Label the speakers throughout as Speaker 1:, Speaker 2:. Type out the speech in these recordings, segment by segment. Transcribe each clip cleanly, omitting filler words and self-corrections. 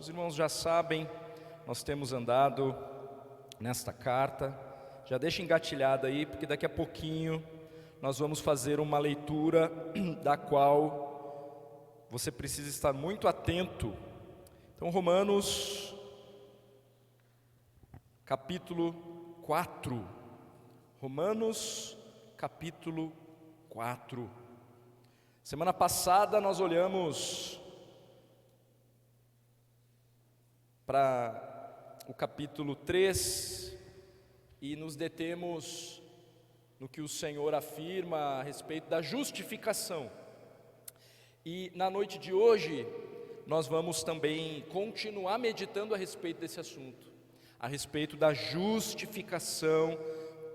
Speaker 1: os irmãos já sabem, nós temos andado nesta carta. Já deixa engatilhada aí, porque daqui a pouquinho nós vamos fazer uma leitura da qual você precisa estar muito atento. Então, Romanos, capítulo 4. Romanos, capítulo 4. Semana passada nós olhamos para o capítulo 3 e nos detemos no que o Senhor afirma a respeito da justificação. E na noite de hoje nós vamos também continuar meditando a respeito desse assunto, a respeito da justificação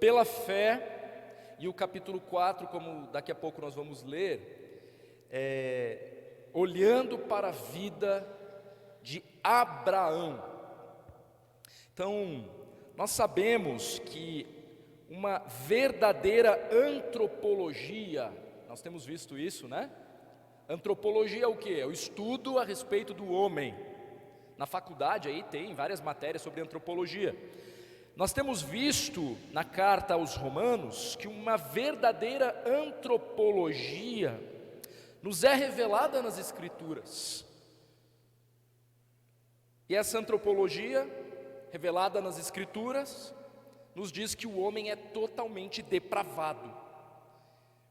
Speaker 1: pela fé. E o capítulo 4, como daqui a pouco nós vamos ler, olhando para a vida de Abraão. Então, nós sabemos que uma verdadeira antropologia, nós temos visto isso, né? Antropologia é o quê? É o estudo a respeito do homem. Na faculdade aí tem várias matérias sobre antropologia. Nós temos visto na carta aos Romanos que uma verdadeira antropologia nos é revelada nas Escrituras. E essa antropologia, revelada nas Escrituras, nos diz que o homem é totalmente depravado,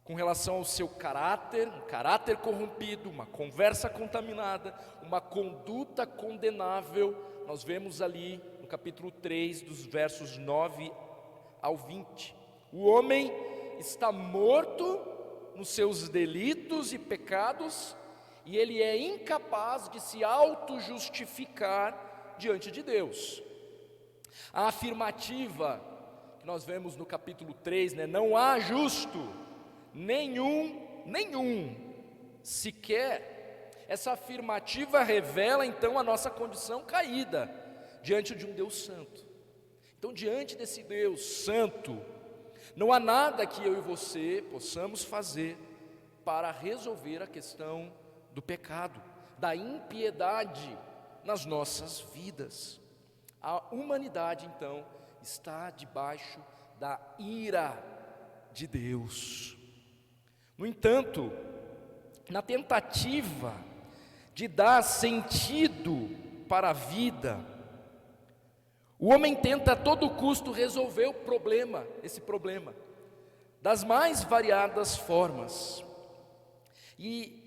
Speaker 1: com relação ao seu caráter, um caráter corrompido, uma conversa contaminada, uma conduta condenável. Nós vemos ali no capítulo 3, dos versos 9 ao 20. O homem está morto nos seus delitos e pecados, e ele é incapaz de se auto-justificar diante de Deus. A afirmativa que nós vemos no capítulo 3, não há justo, nenhum sequer. Essa afirmativa revela então a nossa condição caída diante de um Deus santo. Então, diante desse Deus santo, não há nada que eu e você possamos fazer para resolver a questão do pecado, da impiedade nas nossas vidas. A humanidade então está debaixo da ira de Deus. No entanto, na tentativa de dar sentido para a vida, o homem tenta a todo custo resolver esse problema, das mais variadas formas. E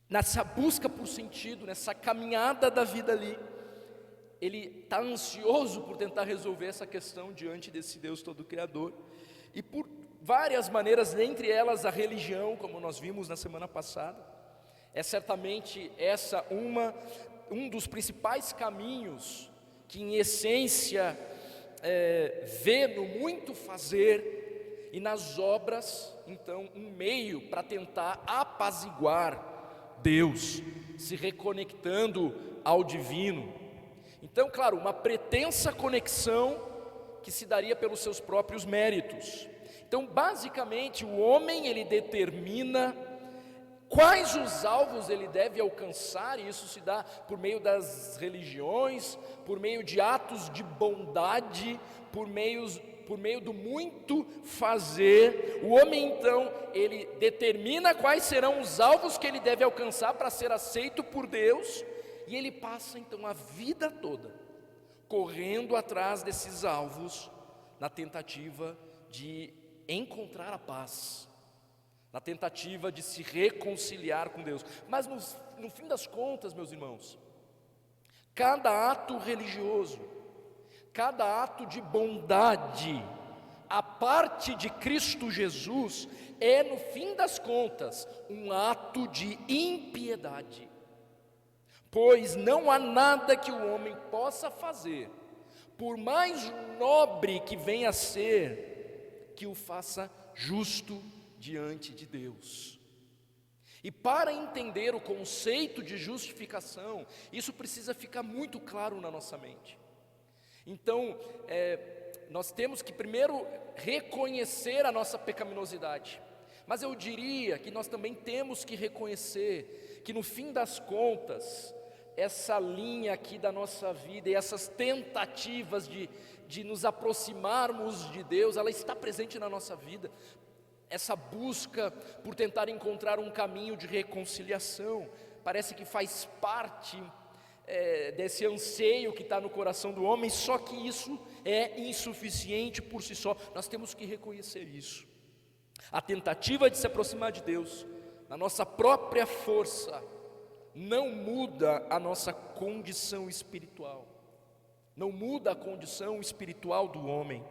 Speaker 1: nessa busca por sentido, nessa caminhada da vida ali, ele está ansioso por tentar resolver essa questão diante desse Deus Todo-Criador. E por várias maneiras, entre elas a religião, como nós vimos na semana passada, é certamente essa um dos principais caminhos que em essência vê no muito fazer e nas obras, então um meio para tentar apaziguar Deus, se reconectando ao divino. Então, claro, uma pretensa conexão que se daria pelos seus próprios méritos. Então, basicamente, o homem ele determina quais os alvos ele deve alcançar, e isso se dá por meio das religiões, por meio de atos de bondade, por meio do muito fazer. O homem então, ele determina quais serão os alvos que ele deve alcançar para ser aceito por Deus, e ele passa então a vida toda correndo atrás desses alvos, na tentativa de encontrar a paz, na tentativa de se reconciliar com Deus. Mas no fim das contas, meus irmãos, cada ato religioso, cada ato de bondade, a parte de Cristo Jesus, é no fim das contas um ato de impiedade. Pois não há nada que o homem possa fazer, por mais nobre que venha a ser, que o faça justo diante de Deus. E para entender o conceito de justificação, isso precisa ficar muito claro na nossa mente. Então, nós temos que primeiro reconhecer a nossa pecaminosidade, mas eu diria que nós também temos que reconhecer que no fim das contas, essa linha aqui da nossa vida e essas tentativas de nos aproximarmos de Deus, ela está presente na nossa vida. Essa busca por tentar encontrar um caminho de reconciliação, parece que faz parte desse anseio que está no coração do homem, só que isso é insuficiente por si só. Nós temos que reconhecer isso. A tentativa de se aproximar de Deus, na nossa própria força, não muda a nossa condição espiritual, não muda a condição espiritual do homem,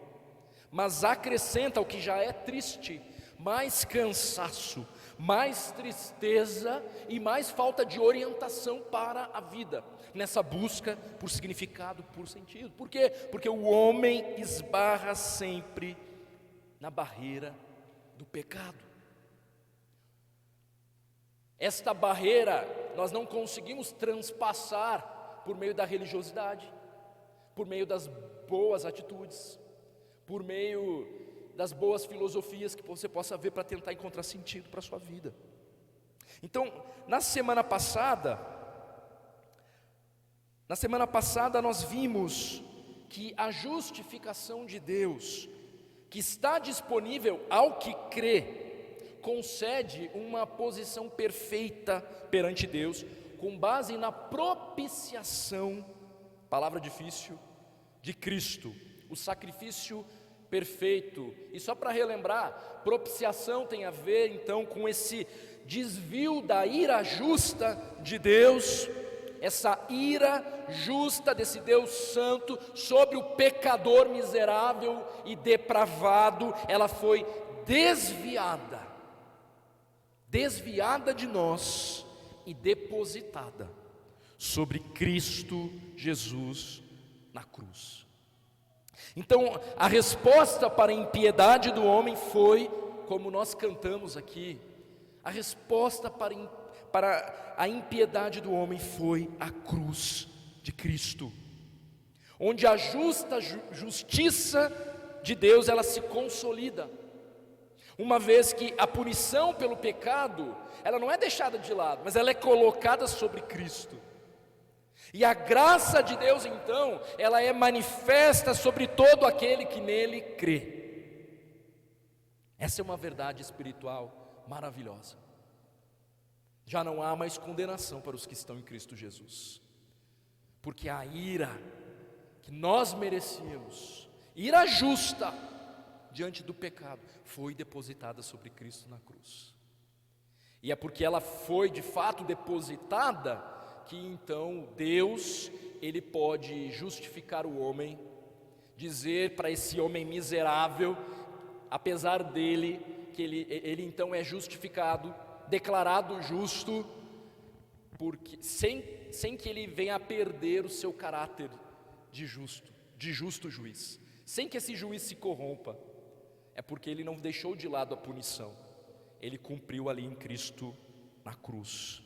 Speaker 1: mas acrescenta o que já é triste, mais cansaço, mais tristeza e mais falta de orientação para a vida, nessa busca por significado, por sentido. Por quê? Porque o homem esbarra sempre na barreira do pecado. Esta barreira nós não conseguimos transpassar por meio da religiosidade, por meio das boas atitudes, por meio das boas filosofias que você possa ver para tentar encontrar sentido para a sua vida. Então, na semana passada nós vimos que a justificação de Deus, que está disponível ao que crê, concede uma posição perfeita perante Deus, com base na propiciação, palavra difícil, de Cristo, o sacrifício perfeito. E só para relembrar, propiciação tem a ver então com esse desvio da ira justa de Deus, essa ira justa desse Deus santo sobre o pecador miserável e depravado, ela foi desviada de nós e depositada sobre Cristo Jesus na cruz. Então, a resposta para a impiedade do homem foi, como nós cantamos aqui, a resposta para a impiedade do homem foi a cruz de Cristo, onde a justiça de Deus, ela se consolida, uma vez que a punição pelo pecado, ela não é deixada de lado, mas ela é colocada sobre Cristo. E a graça de Deus então, ela é manifesta sobre todo aquele que nele crê. Essa é uma verdade espiritual maravilhosa. Já não há mais condenação para os que estão em Cristo Jesus, porque a ira que nós merecíamos, ira justa diante do pecado, foi depositada sobre Cristo na cruz. E é porque ela foi de fato depositada que então Deus, ele pode justificar o homem, dizer para esse homem miserável, apesar dele, que ele então é justificado, declarado justo, porque sem que ele venha a perder o seu caráter de justo juiz, sem que esse juiz se corrompa, é porque ele não deixou de lado a punição, ele cumpriu ali em Cristo na cruz.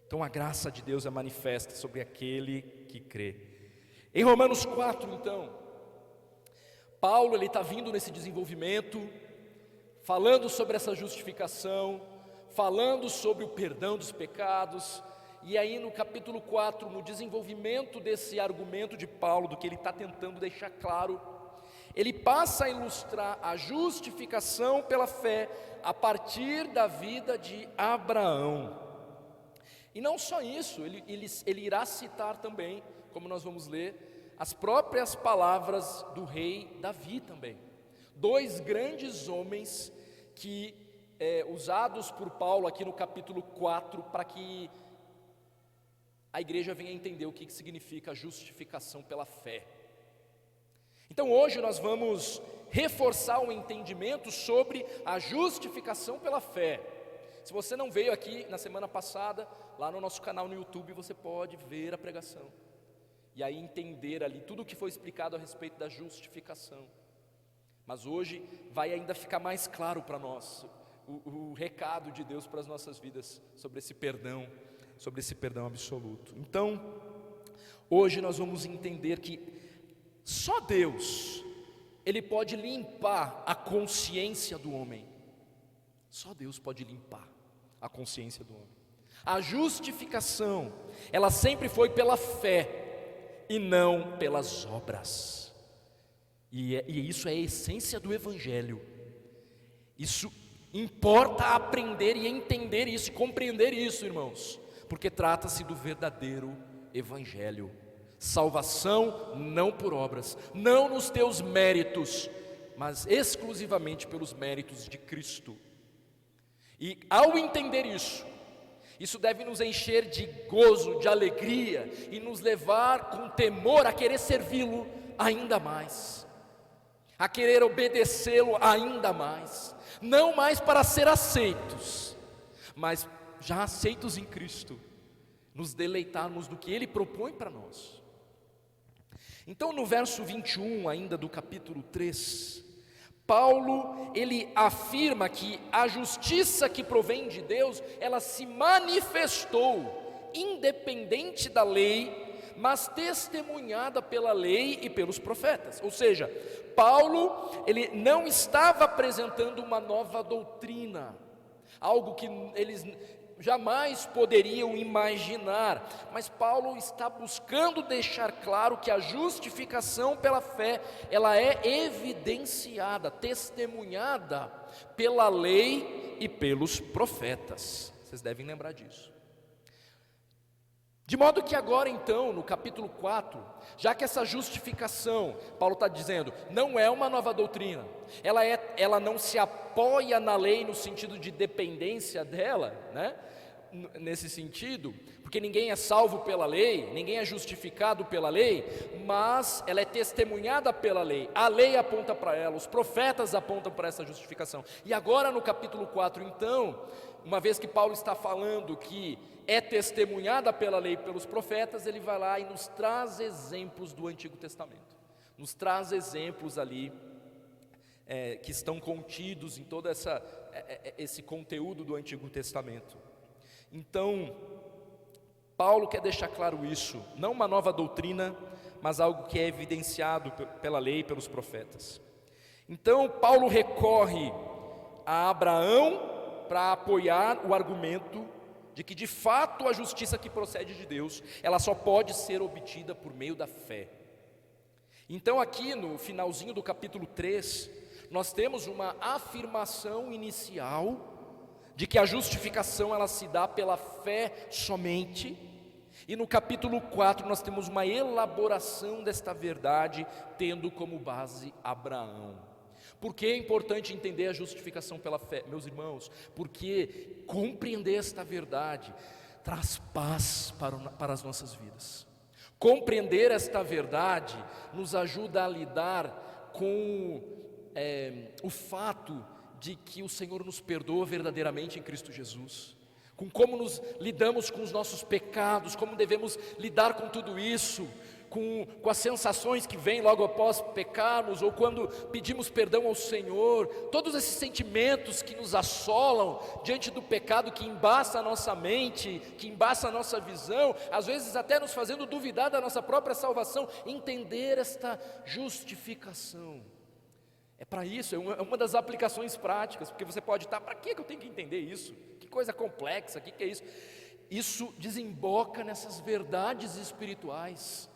Speaker 1: Então a graça de Deus é manifesta sobre aquele que crê. Em Romanos 4 então, Paulo ele está vindo nesse desenvolvimento, falando sobre essa justificação, falando sobre o perdão dos pecados, e aí no capítulo 4, no desenvolvimento desse argumento de Paulo, do que ele está tentando deixar claro, ele passa a ilustrar a justificação pela fé a partir da vida de Abraão. E não só isso, ele irá citar também, como nós vamos ler, as próprias palavras do rei Davi também. Dois grandes homens que, usados por Paulo aqui no capítulo 4, para que a igreja venha entender o que significa a justificação pela fé. Então hoje nós vamos reforçar o entendimento sobre a justificação pela fé. Se você não veio aqui na semana passada, lá no nosso canal no YouTube, você pode ver a pregação e aí entender ali tudo o que foi explicado a respeito da justificação. Mas hoje vai ainda ficar mais claro para nós o recado de Deus para as nossas vidas sobre esse perdão absoluto. Então, hoje nós vamos entender que só Deus, ele pode limpar a consciência do homem. Só Deus pode limpar a consciência do homem. A justificação, ela sempre foi pela fé e não pelas obras. E isso é a essência do Evangelho. Isso importa aprender e entender isso, e compreender isso, irmãos, porque trata-se do verdadeiro Evangelho. Salvação não por obras, não nos teus méritos, mas exclusivamente pelos méritos de Cristo. E ao entender isso deve nos encher de gozo, de alegria, e nos levar com temor a querer servi-lo ainda mais, a querer obedecê-lo ainda mais, não mais para ser aceitos, mas já aceitos em Cristo, nos deleitarmos do que Ele propõe para nós. Então no verso 21 ainda do capítulo 3, Paulo, ele afirma que a justiça que provém de Deus, ela se manifestou, independente da lei, mas testemunhada pela lei e pelos profetas. Ou seja, Paulo, ele não estava apresentando uma nova doutrina, algo que eles jamais poderiam imaginar, mas Paulo está buscando deixar claro que a justificação pela fé, ela é evidenciada, testemunhada pela lei e pelos profetas. Vocês devem lembrar disso. De modo que agora então, no capítulo 4, já que essa justificação, Paulo está dizendo, não é uma nova doutrina, ela não se apoia na lei no sentido de dependência dela, né? Nesse sentido, porque ninguém é salvo pela lei, ninguém é justificado pela lei, mas ela é testemunhada pela lei, a lei aponta para ela, os profetas apontam para essa justificação. E agora no capítulo 4 então, uma vez que Paulo está falando que é testemunhada pela lei e pelos profetas, ele vai lá e nos traz exemplos do Antigo Testamento, nos traz exemplos ali que estão contidos em todo esse conteúdo do Antigo Testamento. Então, Paulo quer deixar claro isso, não uma nova doutrina, mas algo que é evidenciado pela lei e pelos profetas. Então, Paulo recorre a Abraão para apoiar o argumento de que de fato a justiça que procede de Deus, ela só pode ser obtida por meio da fé. Então aqui no finalzinho do capítulo 3, nós temos uma afirmação inicial de que a justificação ela se dá pela fé somente, e no capítulo 4 nós temos uma elaboração desta verdade, tendo como base Abraão. Por que é importante entender a justificação pela fé, meus irmãos? Porque compreender esta verdade traz paz para as nossas vidas. Compreender esta verdade nos ajuda a lidar com o fato de que o Senhor nos perdoa verdadeiramente em Cristo Jesus, com como nos lidamos com os nossos pecados, como devemos lidar com tudo isso, com as sensações que vêm logo após pecarmos, ou quando pedimos perdão ao Senhor, todos esses sentimentos que nos assolam diante do pecado, que embaça a nossa mente, que embaça a nossa visão, às vezes até nos fazendo duvidar da nossa própria salvação. Entender esta justificação, é para isso, é uma das aplicações práticas, porque você pode estar, para que eu tenho que entender isso? Que coisa complexa, que é isso? Isso desemboca nessas verdades espirituais,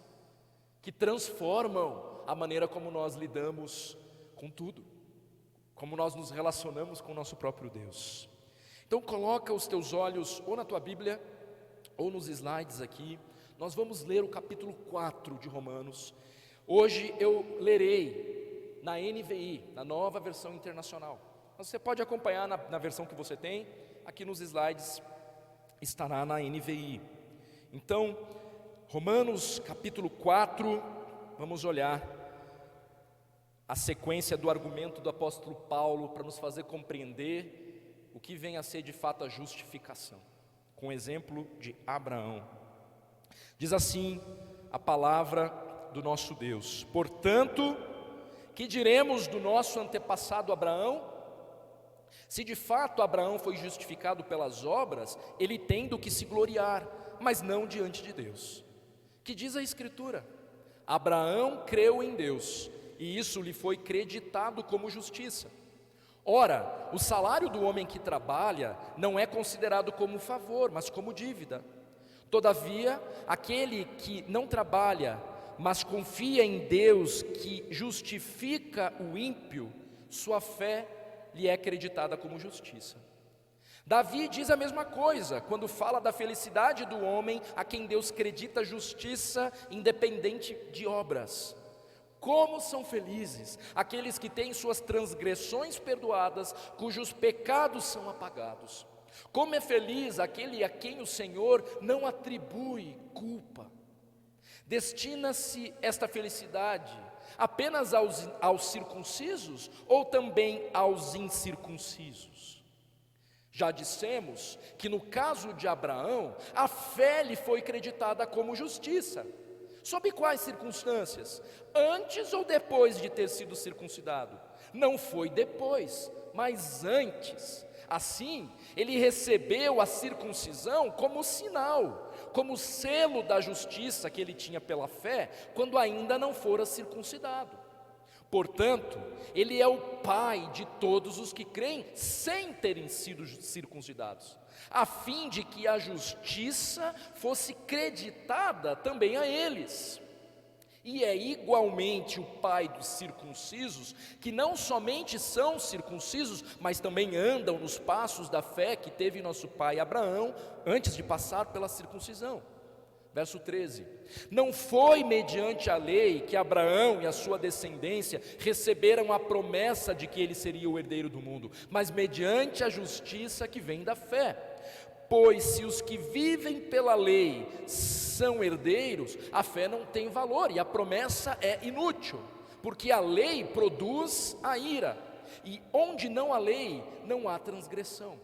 Speaker 1: que transformam a maneira como nós lidamos com tudo, como nós nos relacionamos com o nosso próprio Deus. Então coloca os teus olhos ou na tua Bíblia, ou nos slides aqui, nós vamos ler o capítulo 4 de Romanos. Hoje eu lerei na NVI, na Nova Versão Internacional. Você pode acompanhar na versão que você tem, aqui nos slides estará na NVI. Então, Romanos capítulo 4, vamos olhar a sequência do argumento do apóstolo Paulo para nos fazer compreender o que vem a ser de fato a justificação, com o exemplo de Abraão. Diz assim a palavra do nosso Deus: portanto, que diremos do nosso antepassado Abraão? Se de fato Abraão foi justificado pelas obras, ele tem do que se gloriar, mas não diante de Deus. Que diz a Escritura? Abraão creu em Deus, e isso lhe foi creditado como justiça. Ora, o salário do homem que trabalha não é considerado como favor, mas como dívida. Todavia, aquele que não trabalha, mas confia em Deus que justifica o ímpio, sua fé lhe é acreditada como justiça. Davi diz a mesma coisa quando fala da felicidade do homem a quem Deus acredita justiça independente de obras. Como são felizes aqueles que têm suas transgressões perdoadas, cujos pecados são apagados. Como é feliz aquele a quem o Senhor não atribui culpa. Destina-se esta felicidade apenas aos circuncisos ou também aos incircuncisos? Já dissemos que no caso de Abraão, a fé lhe foi creditada como justiça. Sob quais circunstâncias? Antes ou depois de ter sido circuncidado? Não foi depois, mas antes. Assim, ele recebeu a circuncisão como sinal, como selo da justiça que ele tinha pela fé, quando ainda não fora circuncidado. Portanto, ele é o pai de todos os que creem sem terem sido circuncidados, a fim de que a justiça fosse creditada também a eles. E é igualmente o pai dos circuncisos, que não somente são circuncisos, mas também andam nos passos da fé que teve nosso pai Abraão, antes de passar pela circuncisão. Verso 13: não foi mediante a lei que Abraão e a sua descendência receberam a promessa de que ele seria o herdeiro do mundo, mas mediante a justiça que vem da fé. Pois se os que vivem pela lei são herdeiros, a fé não tem valor e a promessa é inútil, porque a lei produz a ira, e onde não há lei, não há transgressão.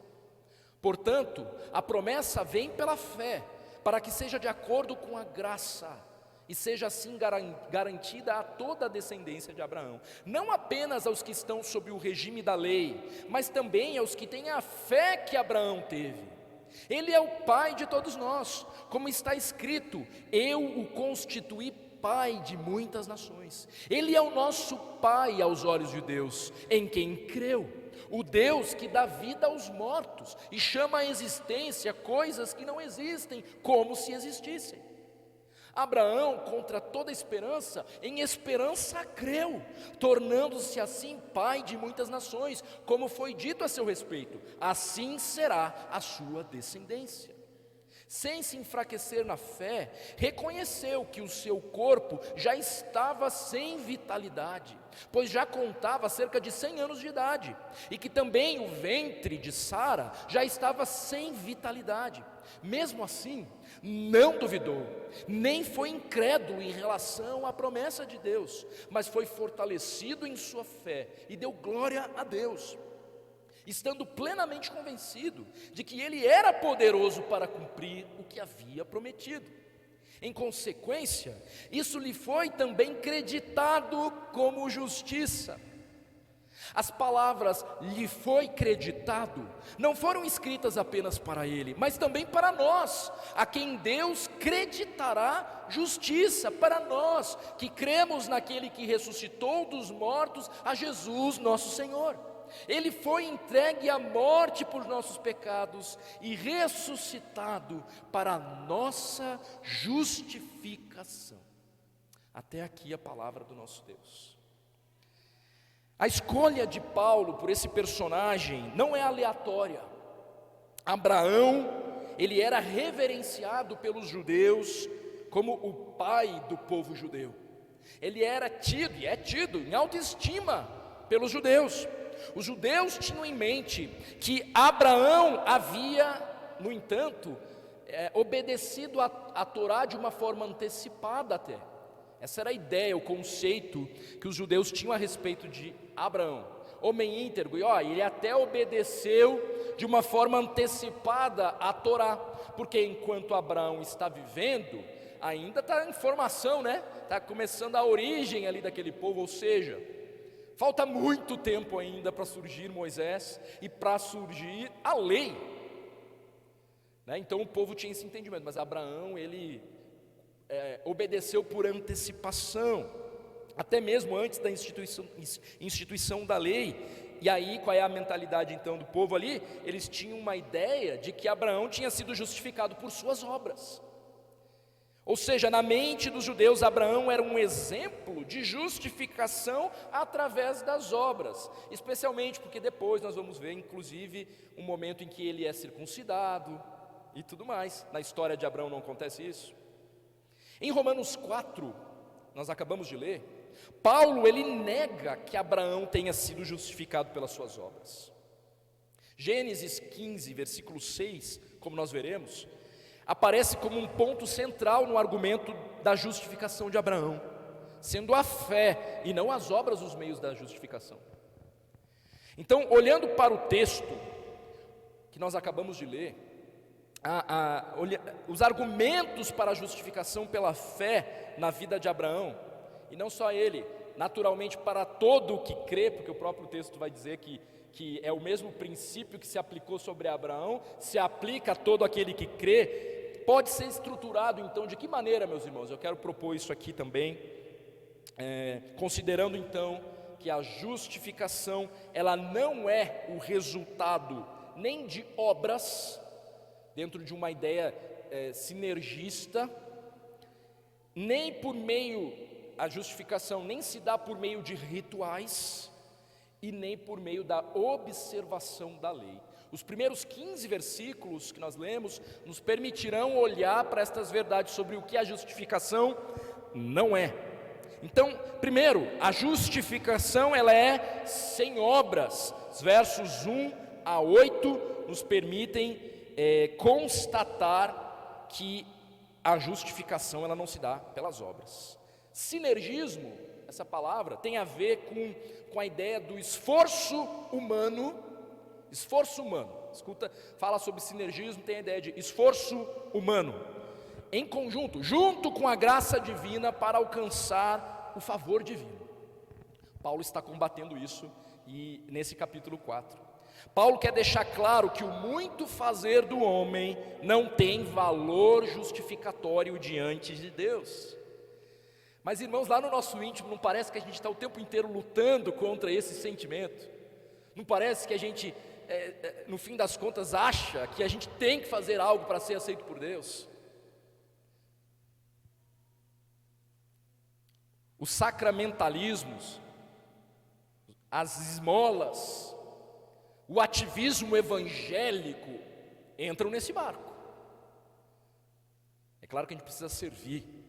Speaker 1: Portanto, a promessa vem pela fé, para que seja de acordo com a graça, e seja assim garantida a toda a descendência de Abraão, não apenas aos que estão sob o regime da lei, mas também aos que têm a fé que Abraão teve. Ele é o pai de todos nós, como está escrito: eu o constituí pai de muitas nações. Ele é o nosso pai aos olhos de Deus, em quem creu, o Deus que dá vida aos mortos e chama à existência coisas que não existem, como se existissem. Abraão, contra toda esperança, em esperança creu, tornando-se assim pai de muitas nações, como foi dito a seu respeito: assim será a sua descendência. Sem se enfraquecer na fé, reconheceu que o seu corpo já estava sem vitalidade, pois já contava cerca de 100 anos de idade, e que também o ventre de Sara já estava sem vitalidade. Mesmo assim, não duvidou, nem foi incrédulo em relação à promessa de Deus, mas foi fortalecido em sua fé e deu glória a Deus, estando plenamente convencido de que ele era poderoso para cumprir o que havia prometido. Em consequência, isso lhe foi também creditado como justiça. As palavras "lhe foi creditado" não foram escritas apenas para ele, mas também para nós, a quem Deus creditará justiça, para nós que cremos naquele que ressuscitou dos mortos, a Jesus nosso Senhor. Ele foi entregue à morte por nossos pecados e ressuscitado para a nossa justificação. Até aqui a palavra do nosso Deus. A escolha de Paulo por esse personagem não é aleatória. Abraão, ele era reverenciado pelos judeus como o pai do povo judeu. Ele era tido e é tido em alta estima pelos judeus. Os judeus tinham em mente que Abraão havia, no entanto, obedecido a Torá de uma forma antecipada até. Essa era a ideia, o conceito que os judeus tinham a respeito de Abraão, homem íntegro, e ele até obedeceu de uma forma antecipada a Torá, porque enquanto Abraão está vivendo, ainda está em formação, está começando a origem ali daquele povo, ou seja, falta muito tempo ainda para surgir Moisés e para surgir a lei, Então o povo tinha esse entendimento, mas Abraão, ele obedeceu por antecipação, até mesmo antes da instituição da lei, E aí, qual é a mentalidade então do povo ali? Eles tinham uma ideia de que Abraão tinha sido justificado por suas obras. Ou seja, na mente dos judeus, Abraão era um exemplo de justificação através das obras, especialmente porque depois nós vamos ver, inclusive, um momento em que ele é circuncidado e tudo mais. Na história de Abraão não acontece isso. Em Romanos 4, nós acabamos de ler, Paulo ele nega que Abraão tenha sido justificado pelas suas obras. Gênesis 15, versículo 6, como nós veremos, aparece como um ponto central no argumento da justificação de Abraão, sendo a fé e não as obras os meios da justificação. Então, olhando para o texto que nós acabamos de ler, os argumentos para a justificação pela fé na vida de Abraão, e não só ele, naturalmente para todo o que crê, porque o próprio texto vai dizer que é o mesmo princípio que se aplicou sobre Abraão, se aplica a todo aquele que crê, pode ser estruturado então de que maneira, meus irmãos? Eu quero propor isso aqui também, considerando então que a justificação, ela não é o resultado nem de obras, dentro de uma ideia sinergista, nem por meio, a justificação nem se dá por meio de rituais, e nem por meio da observação da lei. Os primeiros 15 versículos que nós lemos nos permitirão olhar para estas verdades sobre o que a justificação não é. Então, primeiro, a justificação ela é sem obras. Os versos 1 a 8 nos permitem constatar que a justificação ela não se dá pelas obras. Sinergismo, essa palavra, tem a ver com a ideia do esforço humano. Escuta, fala sobre sinergismo, tem a ideia de esforço humano, em conjunto, junto com a graça divina para alcançar o favor divino. Paulo está combatendo isso e nesse capítulo 4. Paulo quer deixar claro que o muito fazer do homem não tem valor justificatório diante de Deus. Mas irmãos, lá no nosso íntimo, não parece que a gente está o tempo inteiro lutando contra esse sentimento? Não parece que a gente, no fim das contas, acha que a gente tem que fazer algo para ser aceito por Deus? Os sacramentalismos, as esmolas, o ativismo evangélico entram nesse barco. É claro que a gente precisa servir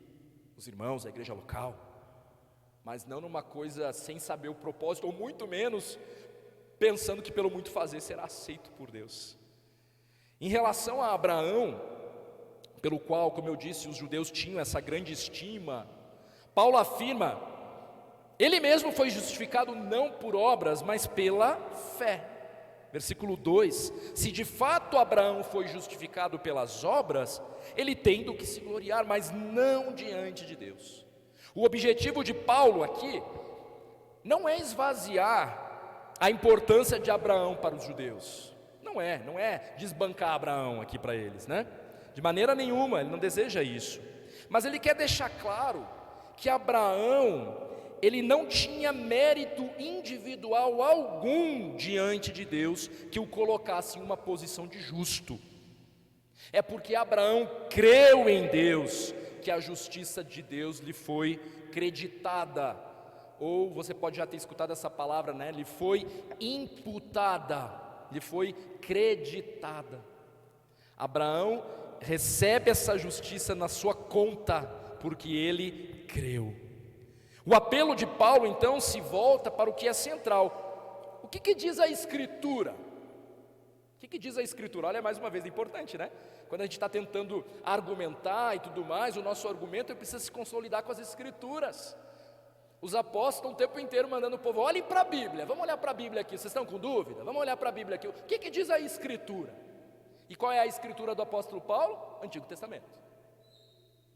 Speaker 1: os irmãos, a igreja local, mas não numa coisa sem saber o propósito, ou muito menos pensando que pelo muito fazer será aceito por Deus. Em relação a Abraão, pelo qual, como eu disse, os judeus tinham essa grande estima, Paulo afirma, ele mesmo foi justificado não por obras, mas pela fé. Versículo 2, se de fato Abraão foi justificado pelas obras, ele tem do que se gloriar, mas não diante de Deus. O objetivo de Paulo aqui não é esvaziar a importância de Abraão para os judeus, não é desbancar Abraão aqui para eles, né? De maneira nenhuma, ele não deseja isso, mas ele quer deixar claro que Abraão, ele não tinha mérito individual algum diante de Deus que o colocasse em uma posição de justo. É porque Abraão creu em Deus que a justiça de Deus lhe foi creditada, ou você pode já ter escutado essa palavra, né? Lhe foi imputada, lhe foi creditada. Abraão recebe essa justiça na sua conta, porque ele creu. O apelo de Paulo então se volta para o que é central. O que diz a Escritura? O que diz a Escritura? Olha, mais uma vez, é importante, né? Quando a gente está tentando argumentar e tudo mais, o nosso argumento precisa se consolidar com as Escrituras. Os apóstolos estão o tempo inteiro mandando o povo, olhem para a Bíblia, vamos olhar para a Bíblia aqui, vocês estão com dúvida? Vamos olhar para a Bíblia aqui. O que diz a Escritura? E qual é a Escritura do apóstolo Paulo? Antigo Testamento.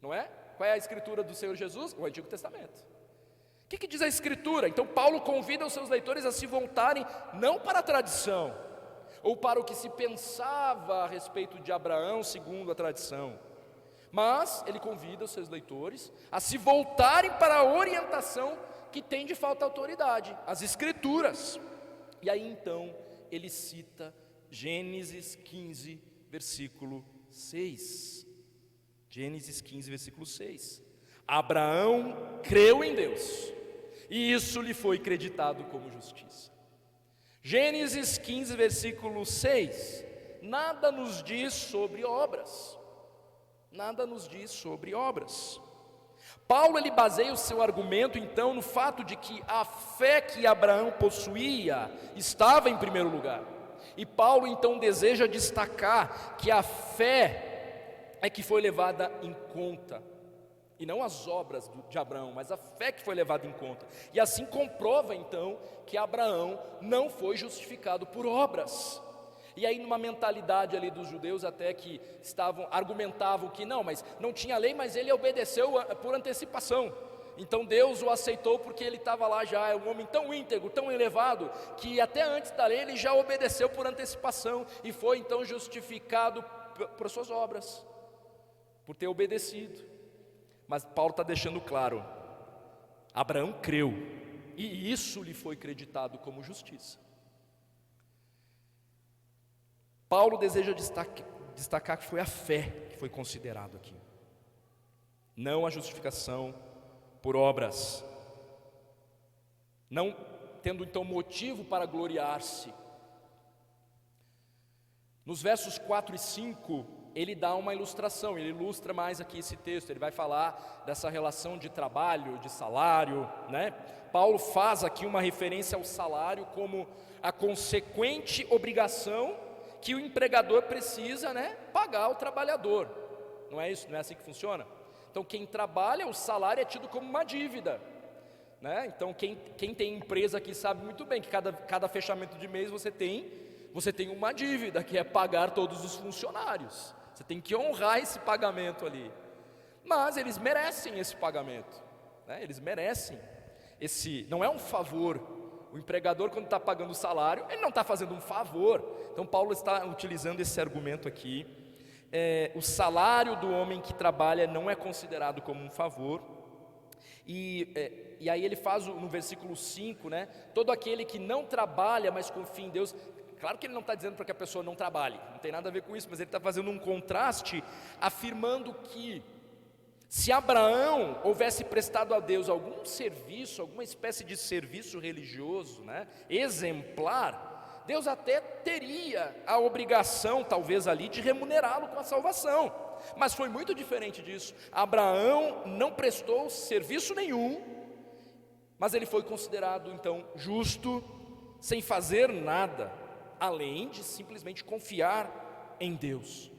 Speaker 1: Não é? Qual é a Escritura do Senhor Jesus? O Antigo Testamento. O que diz a Escritura? Então Paulo convida os seus leitores a se voltarem não para a tradição, ou para o que se pensava a respeito de Abraão segundo a tradição, mas ele convida os seus leitores a se voltarem para a orientação que tem de falta autoridade, as Escrituras. E aí então ele cita Gênesis 15, versículo 6. Gênesis 15, versículo 6. Abraão creu em Deus, e isso lhe foi creditado como justiça. Gênesis 15, versículo 6, nada nos diz sobre obras. Nada nos diz sobre obras. Paulo ele baseia o seu argumento então no fato de que a fé que Abraão possuía estava em primeiro lugar. E Paulo então deseja destacar que a fé é que foi levada em conta, e não as obras de Abraão, mas a fé que foi levada em conta. E assim comprova então que Abraão não foi justificado por obras. E aí numa mentalidade ali dos judeus até que argumentavam que não, mas não tinha lei, mas ele obedeceu por antecipação. Então Deus o aceitou porque ele estava lá já, é um homem tão íntegro, tão elevado, que até antes da lei ele já obedeceu por antecipação e foi então justificado por suas obras, por ter obedecido. Mas Paulo está deixando claro, Abraão creu, e isso lhe foi creditado como justiça. Paulo deseja destacar que foi a fé que foi considerado aqui, não a justificação por obras, não tendo então motivo para gloriar-se. Nos versos 4 e 5, ele dá uma ilustração, ele ilustra mais aqui esse texto, ele vai falar dessa relação de trabalho, de salário, né? Paulo faz aqui uma referência ao salário como a consequente obrigação que o empregador precisa, né, pagar ao trabalhador. Não é isso? Não é assim que funciona? Então quem trabalha, o salário é tido como uma dívida, né? Então quem tem empresa aqui sabe muito bem que cada fechamento de mês você tem uma dívida, que é pagar todos os funcionários. Você tem que honrar esse pagamento ali. Mas eles merecem esse pagamento, né? Eles merecem não é um favor. O empregador, quando está pagando o salário, ele não está fazendo um favor. Então Paulo está utilizando esse argumento aqui. O salário do homem que trabalha não é considerado como um favor. E aí ele faz no versículo 5, né? Todo aquele que não trabalha, mas confia em Deus. Claro que ele não está dizendo para que a pessoa não trabalhe, não tem nada a ver com isso, mas ele está fazendo um contraste, afirmando que se Abraão houvesse prestado a Deus algum serviço, alguma espécie de serviço religioso, né, exemplar, Deus até teria a obrigação, talvez ali, de remunerá-lo com a salvação. Mas foi muito diferente disso. Abraão não prestou serviço nenhum, mas ele foi considerado então justo, sem fazer nada, além de simplesmente confiar em Deus.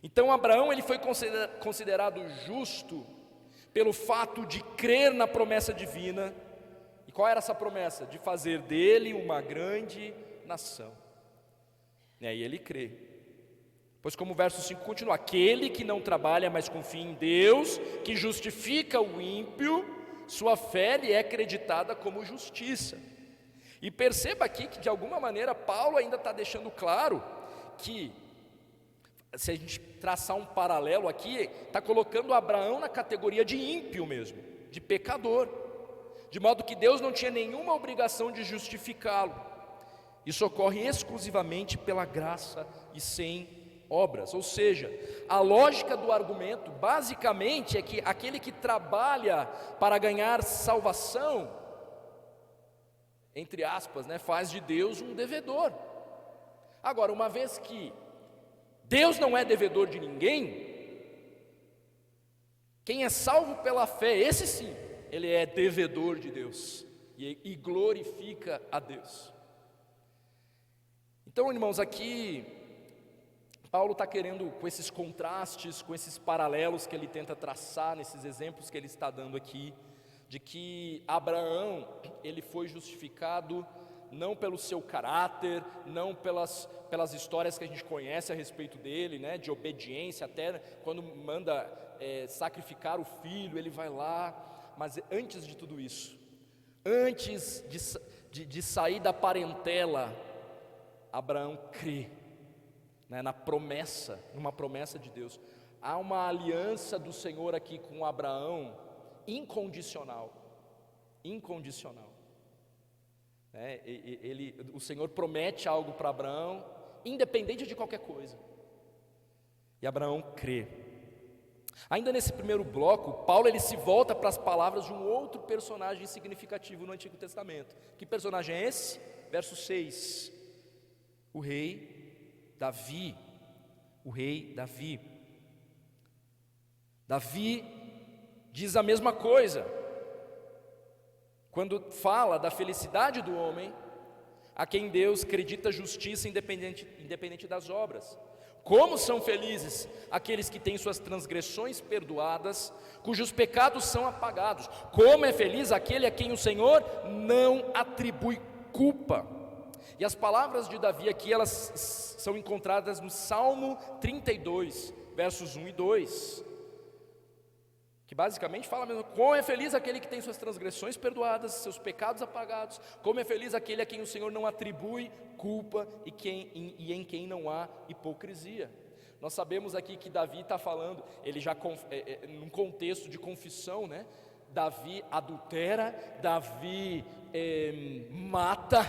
Speaker 1: Então Abraão ele foi considerado justo pelo fato de crer na promessa divina. E qual era essa promessa? De fazer dele uma grande nação. E aí ele crê. Pois como o verso 5 continua, aquele que não trabalha, mas confia em Deus, que justifica o ímpio, sua fé lhe é acreditada como justiça. E perceba aqui que de alguma maneira Paulo ainda está deixando claro que, se a gente traçar um paralelo aqui, está colocando Abraão na categoria de ímpio mesmo, de pecador, de modo que Deus não tinha nenhuma obrigação de justificá-lo. Isso ocorre exclusivamente pela graça e sem obras. Ou seja, a lógica do argumento basicamente é que aquele que trabalha para ganhar salvação, entre aspas, né, faz de Deus um devedor. Agora, uma vez que Deus não é devedor de ninguém, quem é salvo pela fé, esse sim, ele é devedor de Deus e glorifica a Deus. Então, irmãos, aqui Paulo está querendo, com esses contrastes, com esses paralelos que ele tenta traçar, nesses exemplos que ele está dando aqui, de que Abraão, ele foi justificado não pelo seu caráter, não pelas histórias que a gente conhece a respeito dele, né, de obediência, até quando manda sacrificar o filho, ele vai lá, mas antes de tudo isso, antes de sair da parentela, Abraão crê, né, numa promessa de Deus. Há uma aliança do Senhor aqui com Abraão, incondicional, O Senhor promete algo para Abraão, independente de qualquer coisa. E Abraão crê. Ainda nesse primeiro bloco, Paulo ele se volta para as palavras de um outro personagem significativo no Antigo Testamento. Que personagem é esse? Verso 6. O rei Davi. O rei Davi. Davi diz a mesma coisa. Quando fala da felicidade do homem, a quem Deus acredita justiça independente das obras. Como são felizes aqueles que têm suas transgressões perdoadas, cujos pecados são apagados. Como é feliz aquele a quem o Senhor não atribui culpa. E as palavras de Davi aqui, elas são encontradas no Salmo 32, versos 1 e 2. Que basicamente fala mesmo, como é feliz aquele que tem suas transgressões perdoadas, seus pecados apagados, como é feliz aquele a quem o Senhor não atribui culpa e em quem não há hipocrisia. Nós sabemos aqui que Davi está falando, ele já num contexto de confissão, né? Davi adultera, Davi mata,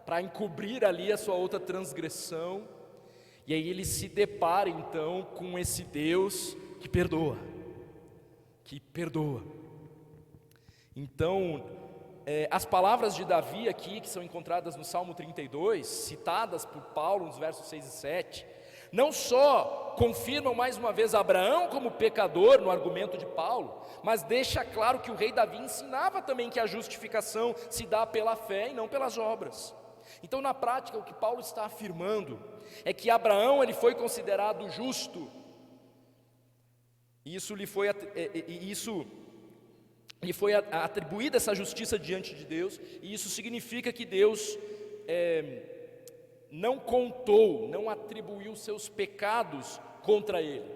Speaker 1: para encobrir ali a sua outra transgressão, e aí ele se depara então com esse Deus que perdoa. Então, as palavras de Davi aqui, que são encontradas no Salmo 32, citadas por Paulo nos versos 6 e 7, não só confirmam mais uma vez Abraão como pecador no argumento de Paulo, mas deixa claro que o rei Davi ensinava também que a justificação se dá pela fé e não pelas obras. Então, na prática, o que Paulo está afirmando é que Abraão ele foi considerado justo. Isso lhe foi atribuída essa justiça diante de Deus, e isso significa que Deus não atribuiu seus pecados contra ele.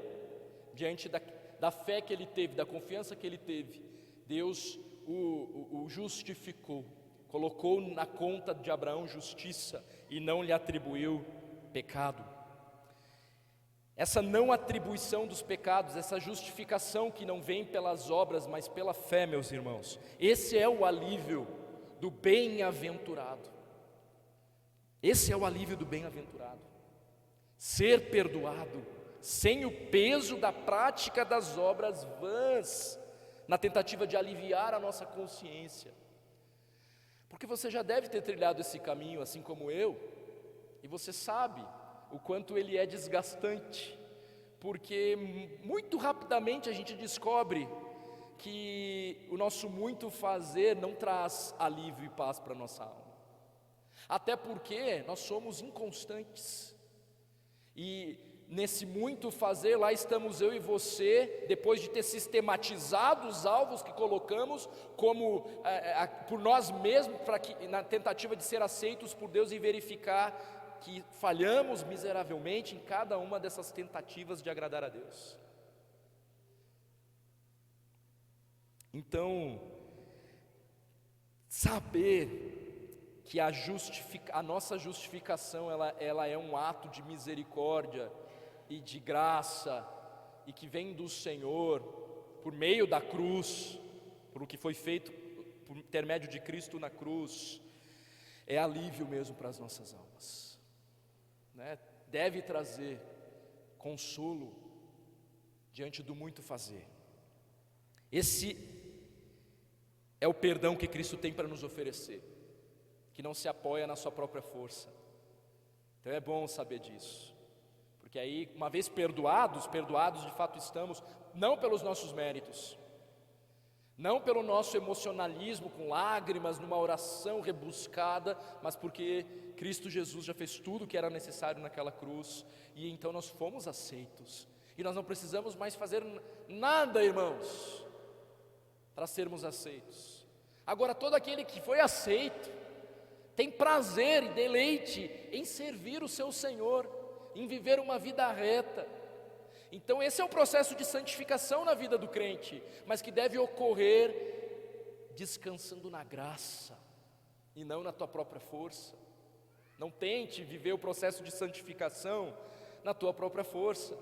Speaker 1: Diante da fé que ele teve, da confiança que ele teve, Deus o justificou, colocou na conta de Abraão justiça e não lhe atribuiu pecado. Essa não atribuição dos pecados, essa justificação que não vem pelas obras, mas pela fé, meus irmãos, esse é o alívio do bem-aventurado. Esse é o alívio do bem-aventurado. Ser perdoado, sem o peso da prática das obras vãs, na tentativa de aliviar a nossa consciência. Porque você já deve ter trilhado esse caminho, assim como eu, e você sabe o quanto ele é desgastante, porque muito rapidamente a gente descobre que o nosso muito fazer não traz alívio e paz para a nossa alma, até porque nós somos inconstantes, e nesse muito fazer lá estamos eu e você, depois de ter sistematizado os alvos que colocamos como por nós mesmos, na tentativa de ser aceitos por Deus e verificar que falhamos miseravelmente em cada uma dessas tentativas de agradar a Deus. Então, saber que a nossa justificação ela é um ato de misericórdia e de graça, e que vem do Senhor, por meio da cruz, por o que foi feito por intermédio de Cristo na cruz, é alívio mesmo para as nossas almas. Deve trazer consolo diante do muito fazer. Esse é o perdão que Cristo tem para nos oferecer, que não se apoia na sua própria força. Então é bom saber disso, porque aí, uma vez perdoados de fato estamos, não pelos nossos méritos, não pelo nosso emocionalismo com lágrimas, numa oração rebuscada, mas porque Cristo Jesus já fez tudo o que era necessário naquela cruz, e então nós fomos aceitos, e nós não precisamos mais fazer nada, irmãos, para sermos aceitos. Agora, todo aquele que foi aceito, tem prazer e deleite em servir o seu Senhor, em viver uma vida reta. Então esse é o processo de santificação na vida do crente, mas que deve ocorrer descansando na graça, e não na tua própria força. Não tente viver o processo de santificação na tua própria força.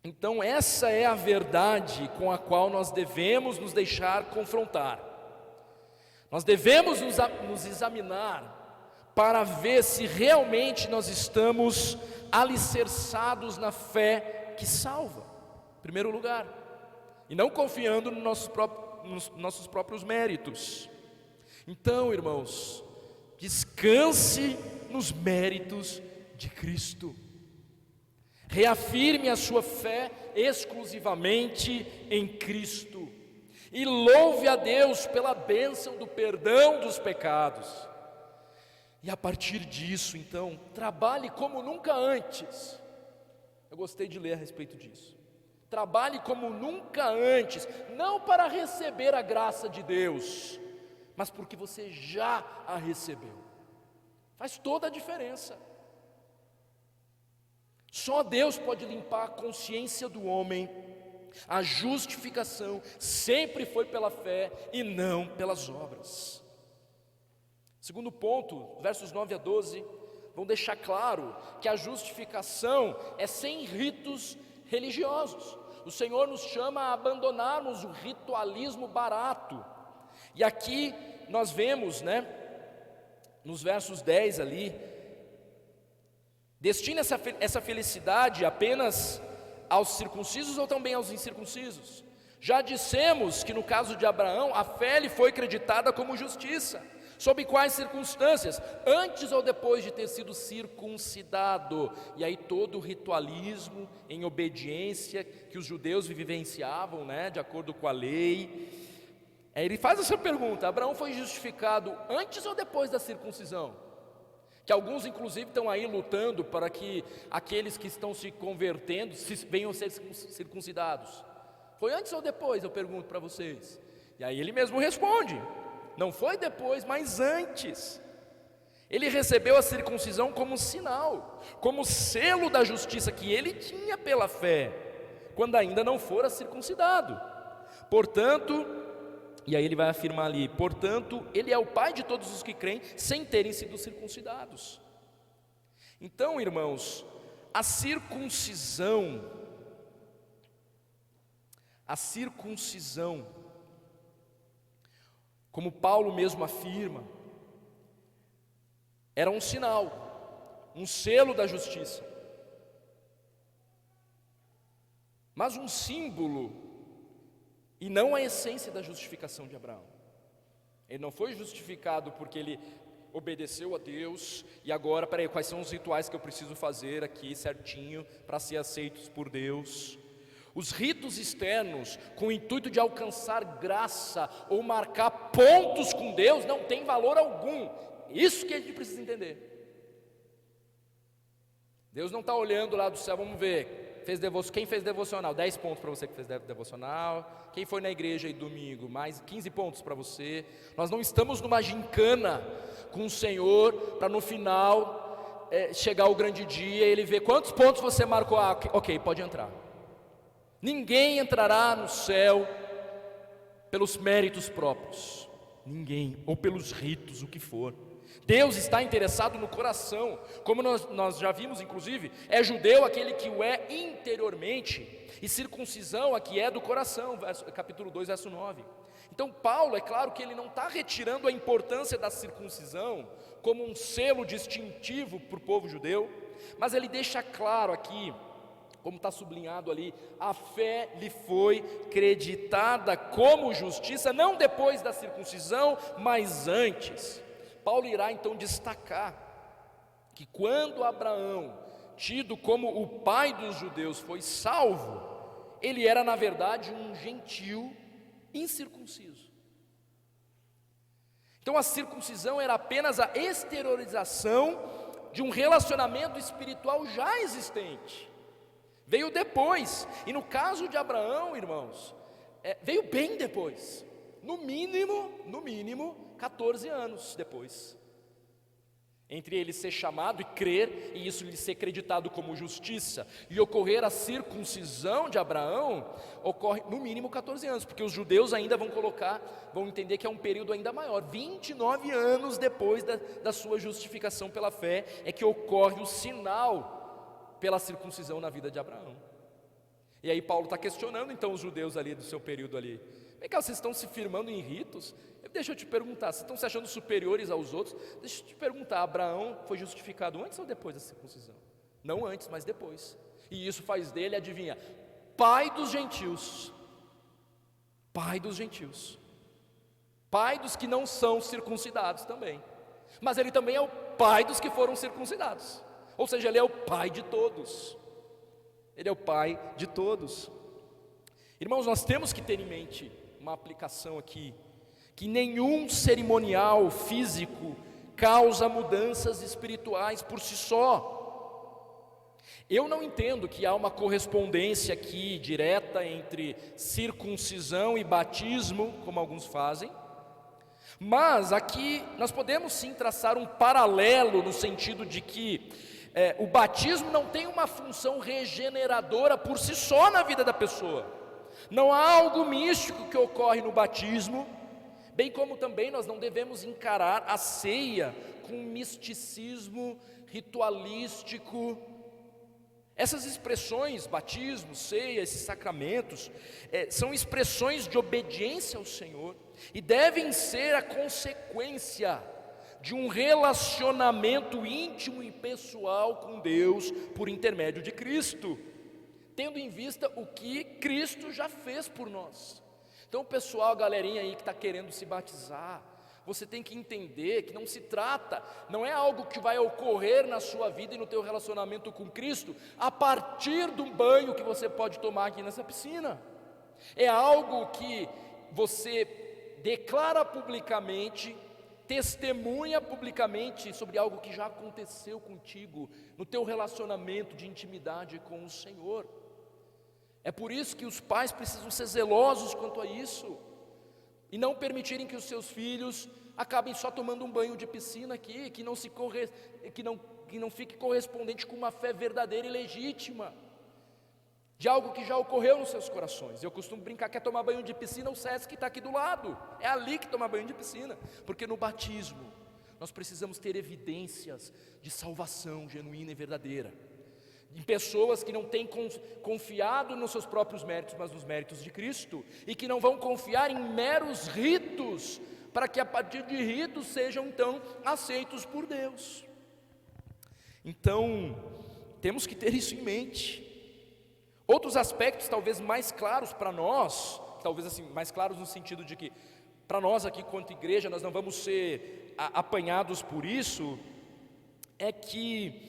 Speaker 1: Então essa é a verdade com a qual nós devemos nos deixar confrontar. Nós devemos nos examinar para ver se realmente nós estamos alicerçados na fé que salva, em primeiro lugar, e não confiando nos nossos próprios méritos. Então, irmãos, descanse nos méritos de Cristo. Reafirme a sua fé exclusivamente em Cristo. E louve a Deus pela bênção do perdão dos pecados. E a partir disso, então, trabalhe como nunca antes. Eu gostei de ler a respeito disso. Trabalhe como nunca antes, não para receber a graça de Deus, mas porque você já a recebeu. Faz toda a diferença. Só Deus pode limpar a consciência do homem. A justificação sempre foi pela fé e não pelas obras. Segundo ponto, versos 9 a 12, vão deixar claro que a justificação é sem ritos religiosos. O Senhor nos chama a abandonarmos o ritualismo barato. E aqui nós vemos, nos versos 10 ali, destina essa felicidade apenas aos circuncisos ou também aos incircuncisos? Já dissemos que no caso de Abraão, a fé lhe foi creditada como justiça. Sob quais circunstâncias? Antes ou depois de ter sido circuncidado? E aí todo o ritualismo em obediência que os judeus vivenciavam, de acordo com a lei. Ele faz essa pergunta: Abraão foi justificado antes ou depois da circuncisão? Que alguns inclusive estão aí lutando para que aqueles que estão se convertendo venham ser circuncidados. Foi antes ou depois? Eu pergunto para vocês. E aí ele mesmo responde: não foi depois, mas antes. Ele recebeu a circuncisão como sinal, como selo da justiça que ele tinha pela fé, quando ainda não fora circuncidado. Portanto, e aí ele vai afirmar ali: portanto, ele é o pai de todos os que creem, sem terem sido circuncidados. Então, irmãos, a circuncisão, como Paulo mesmo afirma, era um sinal, um selo da justiça, mas um símbolo, e não a essência da justificação de Abraão. Ele não foi justificado porque ele obedeceu a Deus, e agora, quais são os rituais que eu preciso fazer aqui certinho, para ser aceitos por Deus? Os ritos externos, com o intuito de alcançar graça, ou marcar pontos com Deus, não tem valor algum. Isso que a gente precisa entender. Deus não está olhando lá do céu, vamos ver, quem fez devocional? 10 pontos para você que fez devocional. Quem foi na igreja aí domingo? Mais 15 pontos para você. Nós não estamos numa gincana com o Senhor, para no final chegar o grande dia, Ele ver quantos pontos você marcou. Ok, pode entrar. Ninguém entrará no céu pelos méritos próprios, ninguém, ou pelos ritos, o que for. Deus está interessado no coração, como nós já vimos inclusive, é judeu aquele que o é interiormente, e circuncisão a que é do coração, capítulo 2, verso 9. Então Paulo, é claro que ele não está retirando a importância da circuncisão como um selo distintivo para o povo judeu, mas ele deixa claro aqui, como está sublinhado ali, a fé lhe foi creditada como justiça, não depois da circuncisão, mas antes. Paulo irá então destacar que quando Abraão, tido como o pai dos judeus, foi salvo, ele era na verdade um gentil incircunciso. Então a circuncisão era apenas a exteriorização de um relacionamento espiritual já existente. Veio depois, e no caso de Abraão, irmãos, veio bem depois, no mínimo 14 anos depois, entre ele ser chamado e crer, e isso lhe ser creditado como justiça, e ocorrer a circuncisão de Abraão, ocorre no mínimo 14 anos, porque os judeus ainda vão entender que é um período ainda maior, 29 anos depois da sua justificação pela fé, é que ocorre o sinal pela circuncisão na vida de Abraão. E aí Paulo está questionando então os judeus ali do seu período ali, Vem cá, vocês estão se firmando em ritos? Deixa eu te perguntar, vocês estão se achando superiores aos outros? Deixa eu te perguntar, Abraão foi justificado antes ou depois da circuncisão? Não antes, mas depois. E isso faz dele, adivinha, pai dos gentios. Pai dos gentios. Pai dos que não são circuncidados também. Mas ele também é o pai dos que foram circuncidados. Ou seja, ele é o pai de todos. Ele é o pai de todos. Irmãos, nós temos que ter em mente uma aplicação aqui, que nenhum cerimonial físico causa mudanças espirituais por si só. Eu não entendo que há uma correspondência aqui direta entre circuncisão e batismo, como alguns fazem, mas aqui nós podemos sim traçar um paralelo no sentido de que o batismo não tem uma função regeneradora por si só na vida da pessoa. Não há algo místico que ocorre no batismo, bem como também nós não devemos encarar a ceia com um misticismo ritualístico. Essas expressões, batismo, ceia, esses sacramentos, são expressões de obediência ao Senhor e devem ser a consequência de um relacionamento íntimo e pessoal com Deus por intermédio de Cristo, tendo em vista o que Cristo já fez por nós. Então, pessoal, galerinha aí que está querendo se batizar, você tem que entender que não se trata, não é algo que vai ocorrer na sua vida e no teu relacionamento com Cristo a partir do banho que você pode tomar aqui nessa piscina. É algo que você declara publicamente, testemunha publicamente sobre algo que já aconteceu contigo no teu relacionamento de intimidade com o Senhor. É por isso que os pais precisam ser zelosos quanto a isso e não permitirem que os seus filhos acabem só tomando um banho de piscina aqui, que não fique correspondente com uma fé verdadeira e legítima de algo que já ocorreu nos seus corações. Eu costumo brincar, quer tomar banho de piscina, o SESC está aqui do lado, é ali que toma banho de piscina, porque no batismo nós precisamos ter evidências de salvação genuína e verdadeira, em pessoas que não têm confiado nos seus próprios méritos, mas nos méritos de Cristo, e que não vão confiar em meros ritos, para que a partir de ritos sejam então aceitos por Deus. Então, temos que ter isso em mente. Outros aspectos talvez mais claros para nós, talvez assim, mais claros no sentido de que, para nós aqui quanto igreja, nós não vamos ser apanhados por isso, é que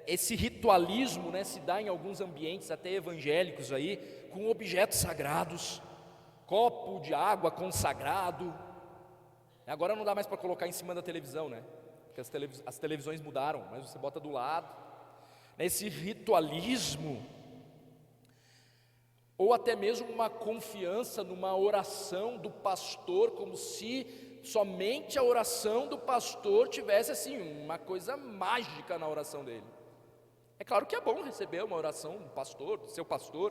Speaker 1: esse ritualismo, né, se dá em alguns ambientes até evangélicos aí, com objetos sagrados, copo de água consagrado. Agora não dá mais para colocar em cima da televisão, né, porque as televisões mudaram, mas você bota do lado. Esse ritualismo, ou até mesmo uma confiança numa oração do pastor, como se somente a oração do pastor tivesse assim, uma coisa mágica na oração dele. É claro que é bom receber uma oração do pastor, do seu pastor,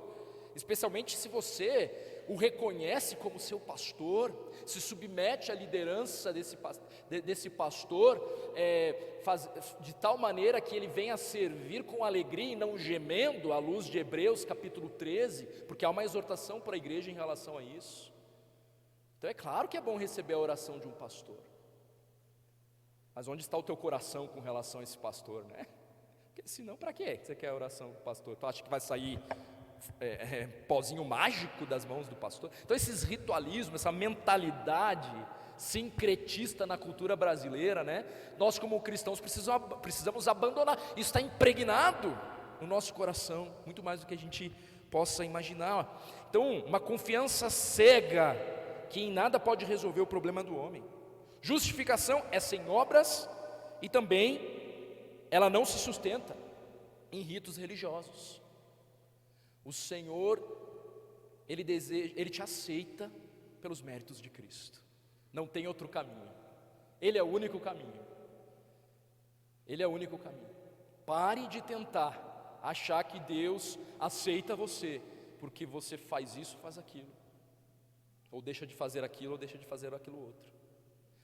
Speaker 1: especialmente se você o reconhece como seu pastor, se submete à liderança desse pastor, de tal maneira que ele venha servir com alegria e não gemendo, à luz de Hebreus capítulo 13, porque há uma exortação para a igreja em relação a isso. Então é claro que é bom receber a oração de um pastor, mas onde está o teu coração com relação a esse pastor, né? Porque senão, para que você quer a oração do pastor? Tu acha que vai sair pozinho mágico das mãos do pastor? Então esses ritualismos, essa mentalidade sincretista na cultura brasileira, né? Nós como cristãos precisamos abandonar. Isso está impregnado no nosso coração, muito mais do que a gente possa imaginar. Então, uma confiança cega que em nada pode resolver o problema do homem. Justificação é sem obras e também ela não se sustenta em ritos religiosos. O Senhor, Ele te aceita pelos méritos de Cristo. Não tem outro caminho. Ele é o único caminho. Ele é o único caminho. Pare de tentar achar que Deus aceita você porque você faz isso, faz aquilo, ou deixa de fazer aquilo, ou deixa de fazer aquilo outro.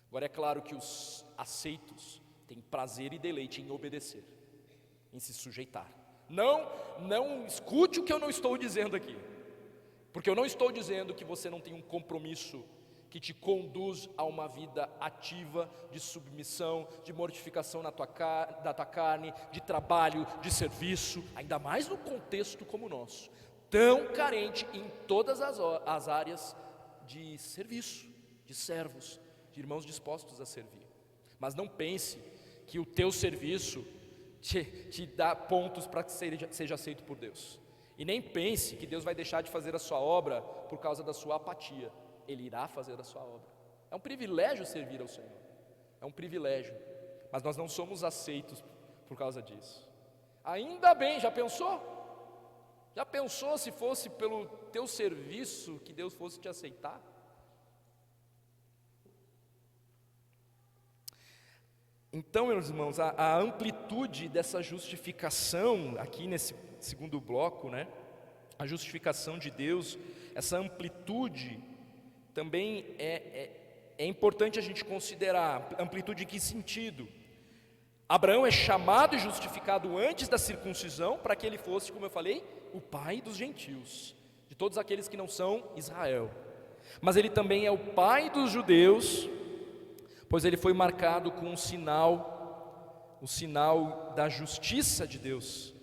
Speaker 1: Agora é claro que os aceitos têm prazer e deleite em obedecer, em se sujeitar. Não escute o que eu não estou dizendo aqui. Porque eu não estou dizendo que você não tem um compromisso que te conduz a uma vida ativa, de submissão, de mortificação da tua carne, de trabalho, de serviço, ainda mais no contexto como o nosso, tão carente em todas as áreas de serviço, de servos, de irmãos dispostos a servir. Mas não pense que o teu serviço te dá pontos para que seja aceito por Deus. E nem pense que Deus vai deixar de fazer a sua obra por causa da sua apatia. Ele irá fazer a sua obra. É um privilégio servir ao Senhor. É um privilégio. Mas nós não somos aceitos por causa disso. Ainda bem, já pensou? Já pensou se fosse pelo teu serviço que Deus fosse te aceitar? Então, meus irmãos, a amplitude dessa justificação, aqui nesse segundo bloco, né? A justificação de Deus, essa amplitude também é importante a gente considerar. Amplitude em que sentido? Abraão é chamado e justificado antes da circuncisão, para que ele fosse, como eu falei, o pai dos gentios, de todos aqueles que não são Israel. Mas ele também é o pai dos judeus, pois ele foi marcado com o sinal da justiça de Deus,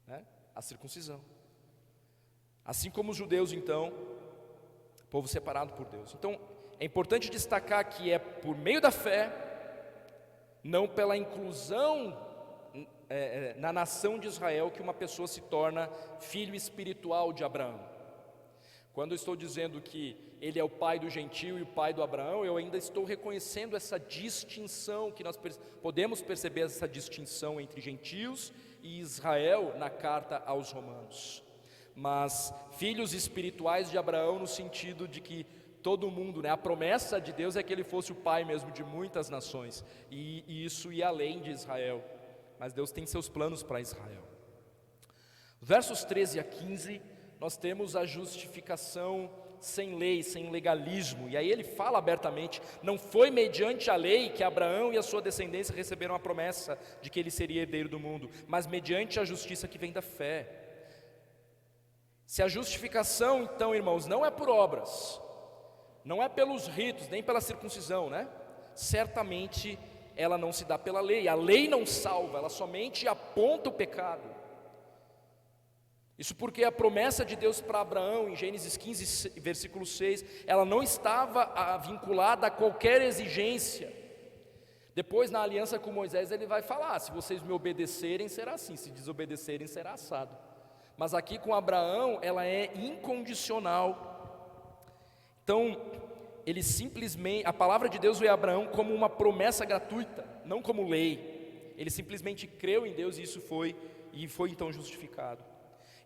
Speaker 1: né? A circuncisão. Assim como os judeus, então, povo separado por Deus. Então, é importante destacar que é por meio da fé, não pela inclusão na nação de Israel, que uma pessoa se torna filho espiritual de Abraão. Quando eu estou dizendo que ele é o pai do gentio e o pai do Abraão, eu ainda estou reconhecendo essa distinção, que nós podemos perceber essa distinção entre gentios e Israel na carta aos Romanos. Mas filhos espirituais de Abraão no sentido de que todo mundo, né, a promessa de Deus é que ele fosse o pai mesmo de muitas nações, e isso ia além de Israel, mas Deus tem seus planos para Israel. Versos 13 a 15, nós temos a justificação sem lei, sem legalismo, e aí ele fala abertamente: não foi mediante a lei que Abraão e a sua descendência receberam a promessa de que ele seria herdeiro do mundo, mas mediante a justiça que vem da fé. Se a justificação, então, irmãos, não é por obras, não é pelos ritos, nem pela circuncisão, né? Certamente ela não se dá pela lei. A lei não salva, ela somente aponta o pecado. Isso porque a promessa de Deus para Abraão, em Gênesis 15, versículo 6, ela não estava vinculada a qualquer exigência. Depois, na aliança com Moisés, ele vai falar: se vocês me obedecerem, será assim, se desobedecerem, será assado. Mas aqui com Abraão, ela é incondicional. Então, ele simplesmente, a palavra de Deus veio a Abraão como uma promessa gratuita, não como lei. Ele simplesmente creu em Deus e foi então justificado.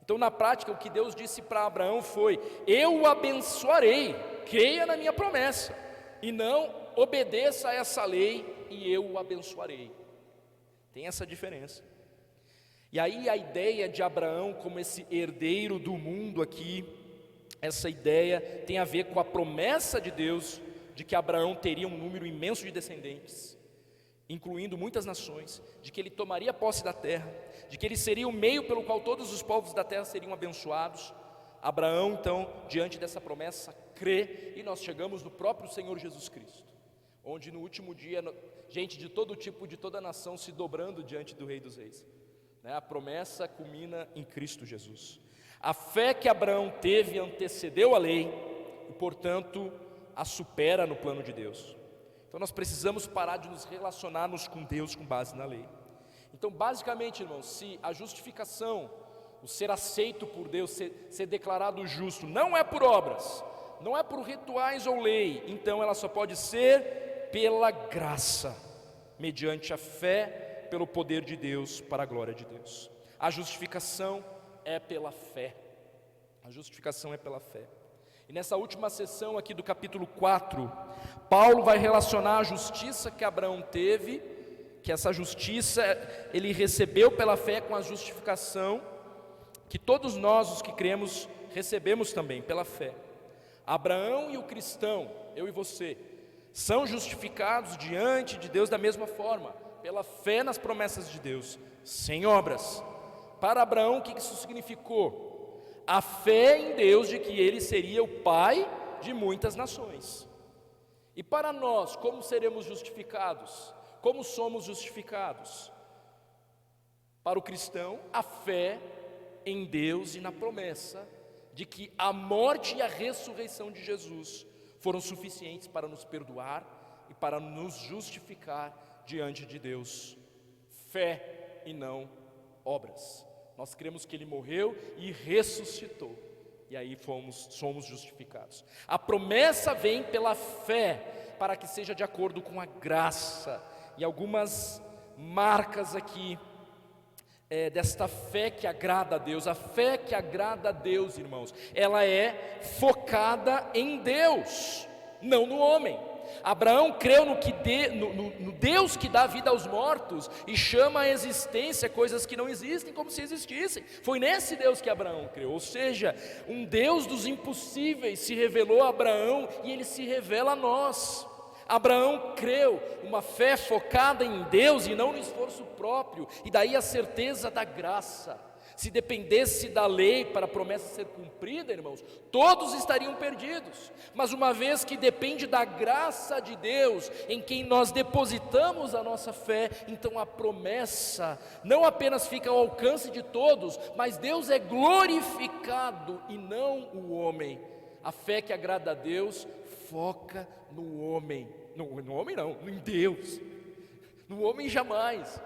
Speaker 1: Então, na prática, o que Deus disse para Abraão foi: eu o abençoarei, creia na minha promessa, e não obedeça a essa lei e eu o abençoarei. Tem essa diferença. E aí a ideia de Abraão como esse herdeiro do mundo aqui, essa ideia tem a ver com a promessa de Deus de que Abraão teria um número imenso de descendentes, incluindo muitas nações, de que ele tomaria posse da terra, de que ele seria o meio pelo qual todos os povos da terra seriam abençoados. Abraão, então, diante dessa promessa, crê, e nós chegamos no próprio Senhor Jesus Cristo, onde no último dia, gente de todo tipo, de toda nação se dobrando diante do Rei dos Reis. A promessa culmina em Cristo Jesus. A fé que Abraão teve antecedeu a lei e, portanto, a supera no plano de Deus. Então nós precisamos parar de nos relacionarmos com Deus com base na lei. Então, basicamente, irmãos, se a justificação, o ser aceito por Deus, ser declarado justo, não é por obras, não é por rituais ou lei, então ela só pode ser pela graça, mediante a fé, pelo poder de Deus, para a glória de Deus. A justificação é pela fé. A justificação é pela fé. E nessa última sessão aqui do capítulo 4, Paulo vai relacionar a justiça que Abraão teve, que essa justiça ele recebeu pela fé, com a justificação que todos nós, os que cremos, recebemos também pela fé. Abraão e o cristão, eu e você, são justificados diante de Deus da mesma forma, pela fé nas promessas de Deus, sem obras. Para Abraão, o que isso significou? a fé em Deus de que Ele seria o Pai de muitas nações. E para nós, como seremos justificados? Como somos justificados? Para o cristão, a fé em Deus e na promessa de que a morte e a ressurreição de Jesus foram suficientes para nos perdoar e para nos justificar diante de Deus. Fé e não obras. Nós cremos que Ele morreu e ressuscitou, e aí somos justificados. A promessa vem pela fé, para que seja de acordo com a graça. E algumas marcas aqui desta fé que agrada a Deus. A fé que agrada a Deus, irmãos, ela é focada em Deus, não no homem. Abraão creu no Deus que dá vida aos mortos e chama à existência coisas que não existem como se existissem. Foi nesse Deus que Abraão creu, ou seja, um Deus dos impossíveis se revelou a Abraão e ele se revela a nós. Abraão creu, uma fé focada em Deus e não no esforço próprio, e daí a certeza da graça. Se dependesse da lei para a promessa ser cumprida, irmãos, todos estariam perdidos. Mas uma vez que depende da graça de Deus, em quem nós depositamos a nossa fé, então a promessa não apenas fica ao alcance de todos, mas Deus é glorificado e não o homem. A fé que agrada a Deus foca no homem, no homem não, em Deus, no homem jamais.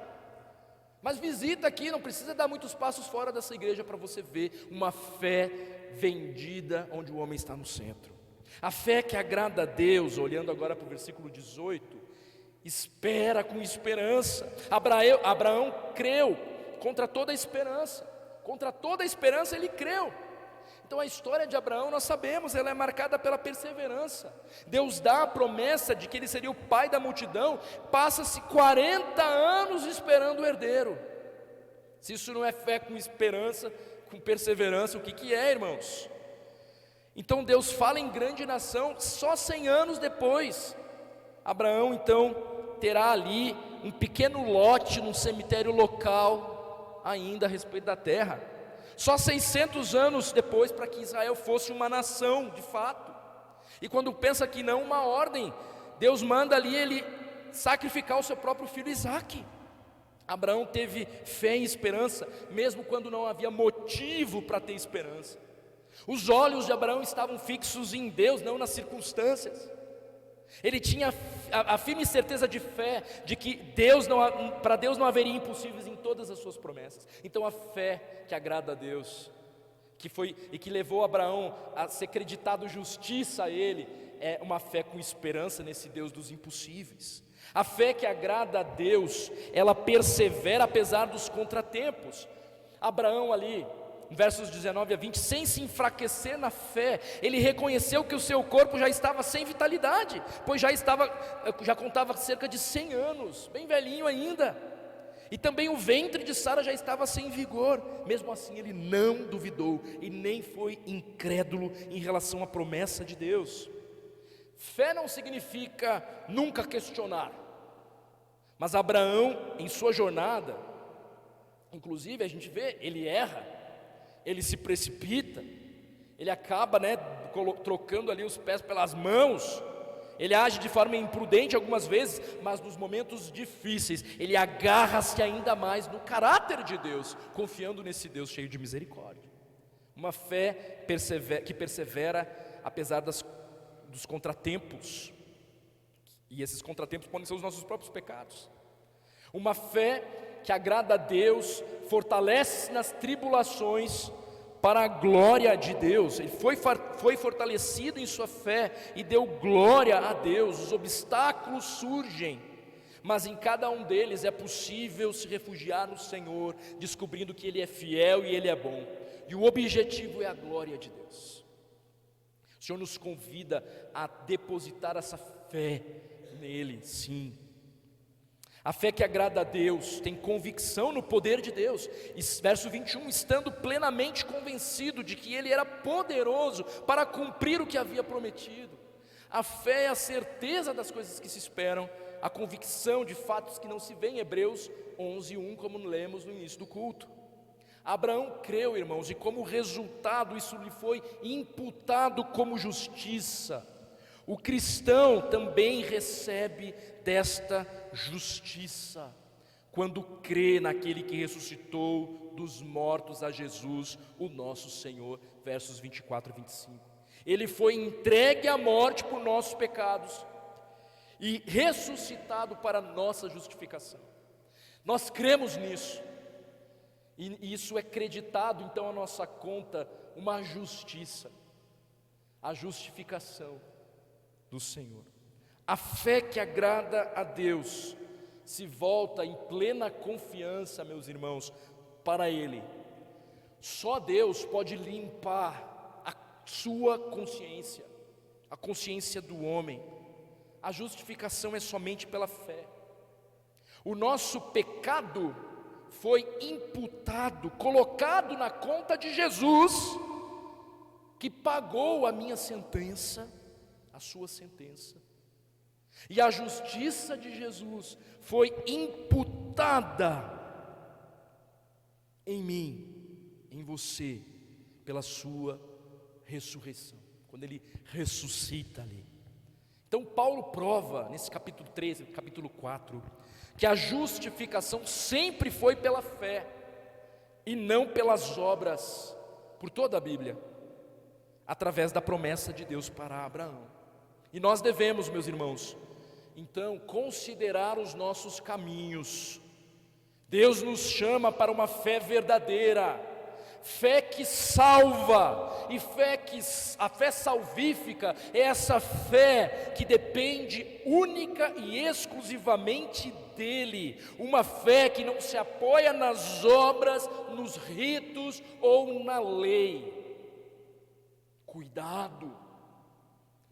Speaker 1: Mas visita aqui, não precisa dar muitos passos fora dessa igreja para você ver uma fé vendida onde o homem está no centro. A fé que agrada a Deus, olhando agora para o versículo 18, espera com esperança. Abraão creu contra toda a esperança ele creu. Então a história de Abraão nós sabemos, ela é marcada pela perseverança. Deus dá a promessa de que ele seria o pai da multidão, passa-se 40 anos esperando o herdeiro. Se isso não é fé com esperança, com perseverança, o que é, irmãos? Então Deus fala em grande nação só 100 anos depois. Abraão então terá ali um pequeno lote num cemitério local ainda a respeito da terra. Só 600 anos depois para que Israel fosse uma nação de fato. E quando pensa que não, uma ordem, Deus manda ali ele sacrificar o seu próprio filho Isaque. Abraão teve fé e esperança, mesmo quando não havia motivo para ter esperança. Os olhos de Abraão estavam fixos em Deus, não nas circunstâncias. Ele tinha a firme certeza de fé, de que para Deus não haveria impossíveis em todas as suas promessas. Então a fé que agrada a Deus, que levou Abraão a ser creditado justiça a ele, é uma fé com esperança nesse Deus dos impossíveis. A fé que agrada a Deus, ela persevera apesar dos contratempos. Abraão ali, versos 19 a 20, sem se enfraquecer na fé, ele reconheceu que o seu corpo já estava sem vitalidade, pois já contava cerca de 100 anos, bem velhinho ainda, e também o ventre de Sara já estava sem vigor. Mesmo assim ele não duvidou e nem foi incrédulo em relação à promessa de Deus. Fé não significa nunca questionar, mas Abraão em sua jornada, inclusive a gente vê, ele erra, ele se precipita, ele acaba trocando ali os pés pelas mãos, ele age de forma imprudente algumas vezes, mas nos momentos difíceis, ele agarra-se ainda mais no caráter de Deus, confiando nesse Deus cheio de misericórdia. Uma fé que persevera apesar dos contratempos, e esses contratempos podem ser os nossos próprios pecados. Uma fé que agrada a Deus, fortalece nas tribulações para a glória de Deus. Ele foi fortalecido em sua fé e deu glória a Deus. Os obstáculos surgem, mas em cada um deles é possível se refugiar no Senhor, descobrindo que Ele é fiel e Ele é bom, e o objetivo é a glória de Deus. O Senhor nos convida a depositar essa fé nele, sim. A fé que agrada a Deus tem convicção no poder de Deus. Verso 21, estando plenamente convencido de que Ele era poderoso para cumprir o que havia prometido. A fé é a certeza das coisas que se esperam, a convicção de fatos que não se veem. Hebreus 11:1, como lemos no início do culto. Abraão creu, irmãos, e como resultado isso lhe foi imputado como justiça. O cristão também recebe desta justiça, quando crê naquele que ressuscitou dos mortos a Jesus, o nosso Senhor, versos 24 e 25. Ele foi entregue à morte por nossos pecados e ressuscitado para nossa justificação. Nós cremos nisso, e isso é creditado então à nossa conta, uma justiça, a justificação do Senhor. A fé que agrada a Deus se volta em plena confiança, meus irmãos, para Ele. Só Deus pode limpar a sua consciência, a consciência do homem. A justificação é somente pela fé. O nosso pecado foi imputado, colocado na conta de Jesus, que pagou a minha sentença, a sua sentença. E a justiça de Jesus foi imputada em mim, em você, pela sua ressurreição, quando Ele ressuscita ali. Então Paulo prova, nesse capítulo 13, capítulo 4, que a justificação sempre foi pela fé, e não pelas obras, por toda a Bíblia, através da promessa de Deus para Abraão. E nós devemos, meus irmãos, então, considerar os nossos caminhos. Deus nos chama para uma fé verdadeira, fé que salva, e a fé salvífica é essa fé que depende única e exclusivamente dEle, uma fé que não se apoia nas obras, nos ritos ou na lei. Cuidado,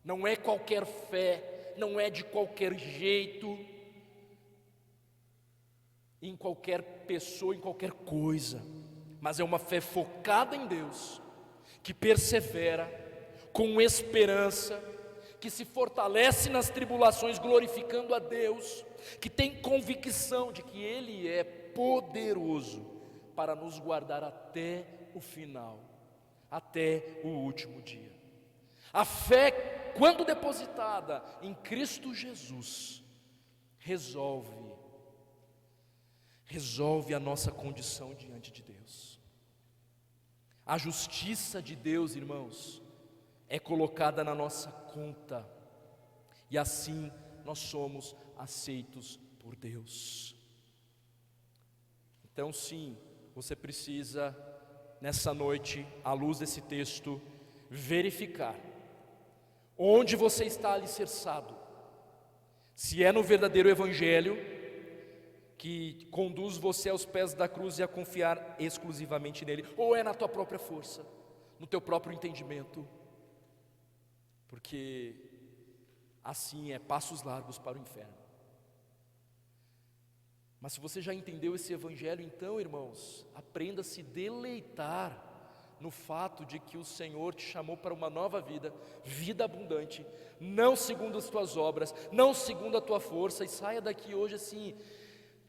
Speaker 1: não é qualquer fé, não é de qualquer jeito, em qualquer pessoa, em qualquer coisa, mas é uma fé focada em Deus, que persevera, com esperança, que se fortalece nas tribulações, glorificando a Deus, que tem convicção de que Ele é poderoso para nos guardar até o final, até o último dia. A fé, quando depositada em Cristo Jesus, resolve a nossa condição diante de Deus. A justiça de Deus, irmãos, é colocada na nossa conta, e assim nós somos aceitos por Deus. Então sim, você precisa, nessa noite, à luz desse texto, verificar onde você está alicerçado, se é no verdadeiro Evangelho, que conduz você aos pés da cruz e a confiar exclusivamente nele, ou é na tua própria força, no teu próprio entendimento, porque assim é passos largos para o inferno. Mas se você já entendeu esse Evangelho, então, irmãos, aprenda a se deleitar no fato de que o Senhor te chamou para uma nova vida, vida abundante, não segundo as tuas obras, não segundo a tua força, e saia daqui hoje assim,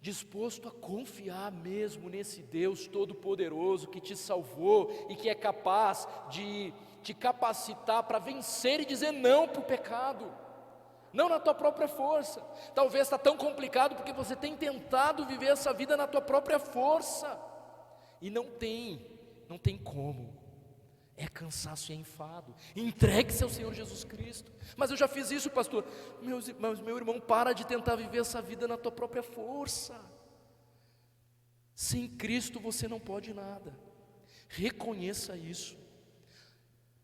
Speaker 1: disposto a confiar mesmo nesse Deus Todo-Poderoso que te salvou e que é capaz de te capacitar para vencer e dizer não para o pecado, não na tua própria força. Talvez está tão complicado porque você tem tentado viver essa vida na tua própria força, e não tem como, é cansaço e é enfado. Entregue-se ao Senhor Jesus Cristo. Mas eu já fiz isso, pastor. Meu irmão, para de tentar viver essa vida na tua própria força. Sem Cristo você não pode nada. Reconheça isso.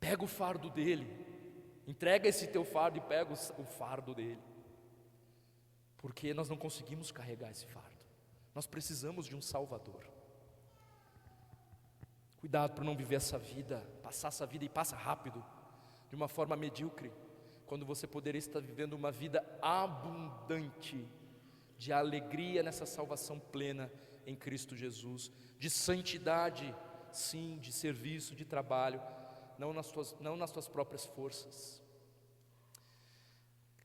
Speaker 1: Pega o fardo dele, entrega esse teu fardo e pega o fardo dele, porque nós não conseguimos carregar esse fardo. Nós precisamos de um Salvador. Cuidado para não viver essa vida, passar essa vida, e passa rápido, de uma forma medíocre, quando você poderia estar vivendo uma vida abundante, de alegria nessa salvação plena em Cristo Jesus, de santidade, sim, de serviço, de trabalho, não nas tuas próprias forças.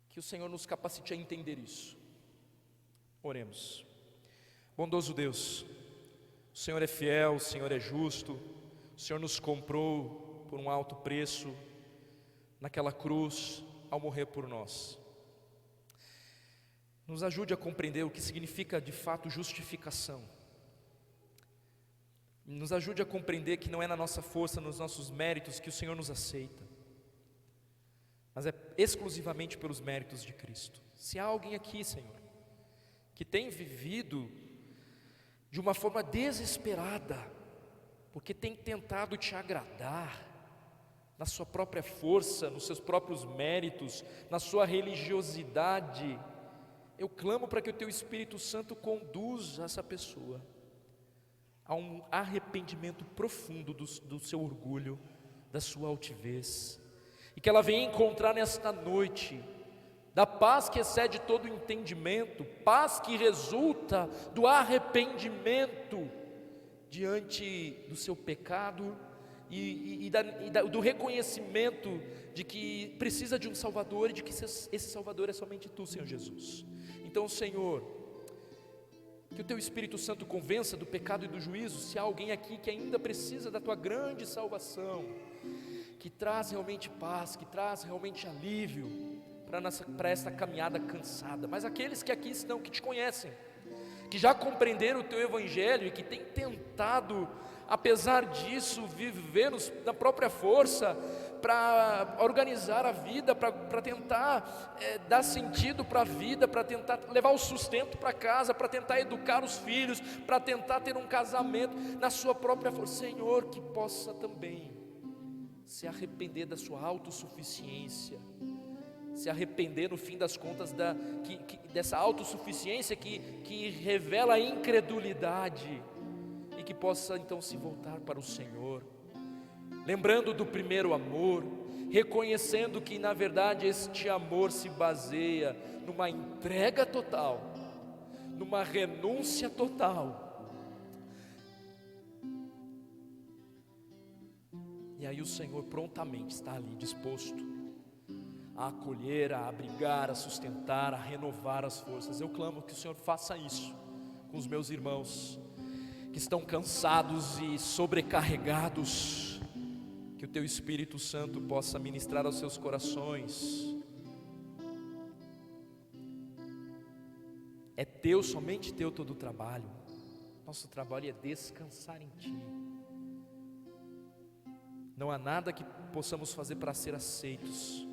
Speaker 1: Que o Senhor nos capacite a entender isso. Oremos. Bondoso Deus, O Senhor é fiel, o Senhor é justo, o Senhor nos comprou por um alto preço naquela cruz ao morrer por nós. Nos ajude a compreender o que significa de fato justificação. Nos ajude a compreender que não é na nossa força, nos nossos méritos que o Senhor nos aceita, mas é exclusivamente pelos méritos de Cristo. Se há alguém aqui, Senhor, que tem vivido de uma forma desesperada, porque tem tentado te agradar, na sua própria força, nos seus próprios méritos, na sua religiosidade, eu clamo para que o Teu Espírito Santo conduza essa pessoa a um arrependimento profundo do seu orgulho, da sua altivez, e que ela venha encontrar nesta noite da paz que excede todo entendimento, paz que resulta do arrependimento diante do seu pecado do reconhecimento de que precisa de um Salvador e de que esse Salvador é somente Tu, Senhor Jesus. Então, Senhor, que o Teu Espírito Santo convença do pecado e do juízo. Se há alguém aqui que ainda precisa da Tua grande salvação, que traz realmente paz, que traz realmente alívio para esta caminhada cansada. Mas aqueles que aqui estão, que Te conhecem, que já compreenderam o Teu Evangelho e que têm tentado, apesar disso, viver na própria força, para organizar a vida, para tentar dar sentido para a vida, para tentar levar o sustento para casa, para tentar educar os filhos, para tentar ter um casamento na sua própria força. Senhor, que possa também se arrepender da sua autossuficiência, se arrepender no fim das contas dessa autossuficiência que revela a incredulidade, e que possa então se voltar para o Senhor, lembrando do primeiro amor, reconhecendo que na verdade este amor se baseia numa entrega total, numa renúncia total. E aí o Senhor prontamente está ali disposto a acolher, a abrigar, a sustentar, a renovar as forças. Eu clamo que o Senhor faça isso com os meus irmãos que estão cansados e sobrecarregados, que o Teu Espírito Santo possa ministrar aos seus corações. É Teu, somente Teu todo o trabalho. Nosso trabalho é descansar em Ti. Não há nada que possamos fazer para ser aceitos.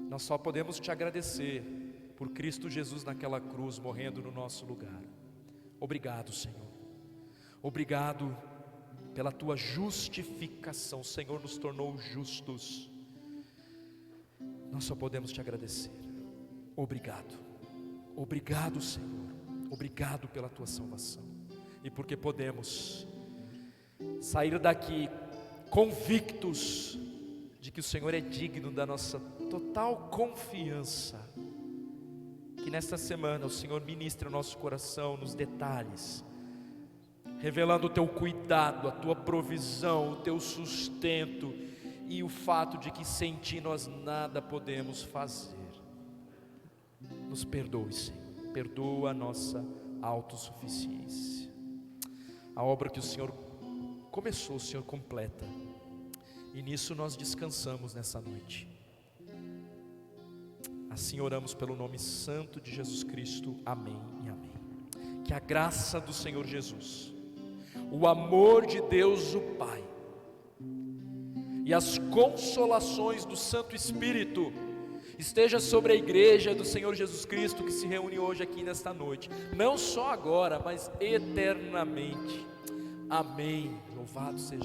Speaker 1: Nós só podemos Te agradecer por Cristo Jesus naquela cruz, morrendo no nosso lugar. Obrigado, Senhor. Obrigado pela Tua justificação. O Senhor nos tornou justos. Nós só podemos Te agradecer. Obrigado. Obrigado, Senhor. Obrigado pela Tua salvação. E porque podemos sair daqui convictos de que o Senhor é digno da nossa total confiança. Que nesta semana o Senhor ministre o nosso coração nos detalhes, revelando o Teu cuidado, a Tua provisão, o Teu sustento e o fato de que sem Ti nós nada podemos fazer. Nos perdoe, Senhor, perdoa a nossa autossuficiência. A obra que o Senhor começou, o Senhor completa, e nisso nós descansamos nessa noite. Assim oramos pelo nome santo de Jesus Cristo, amém e amém. Que a graça do Senhor Jesus, o amor de Deus o Pai e as consolações do Santo Espírito esteja sobre a igreja do Senhor Jesus Cristo que se reúne hoje aqui nesta noite, não só agora, mas eternamente. Amém. Louvado seja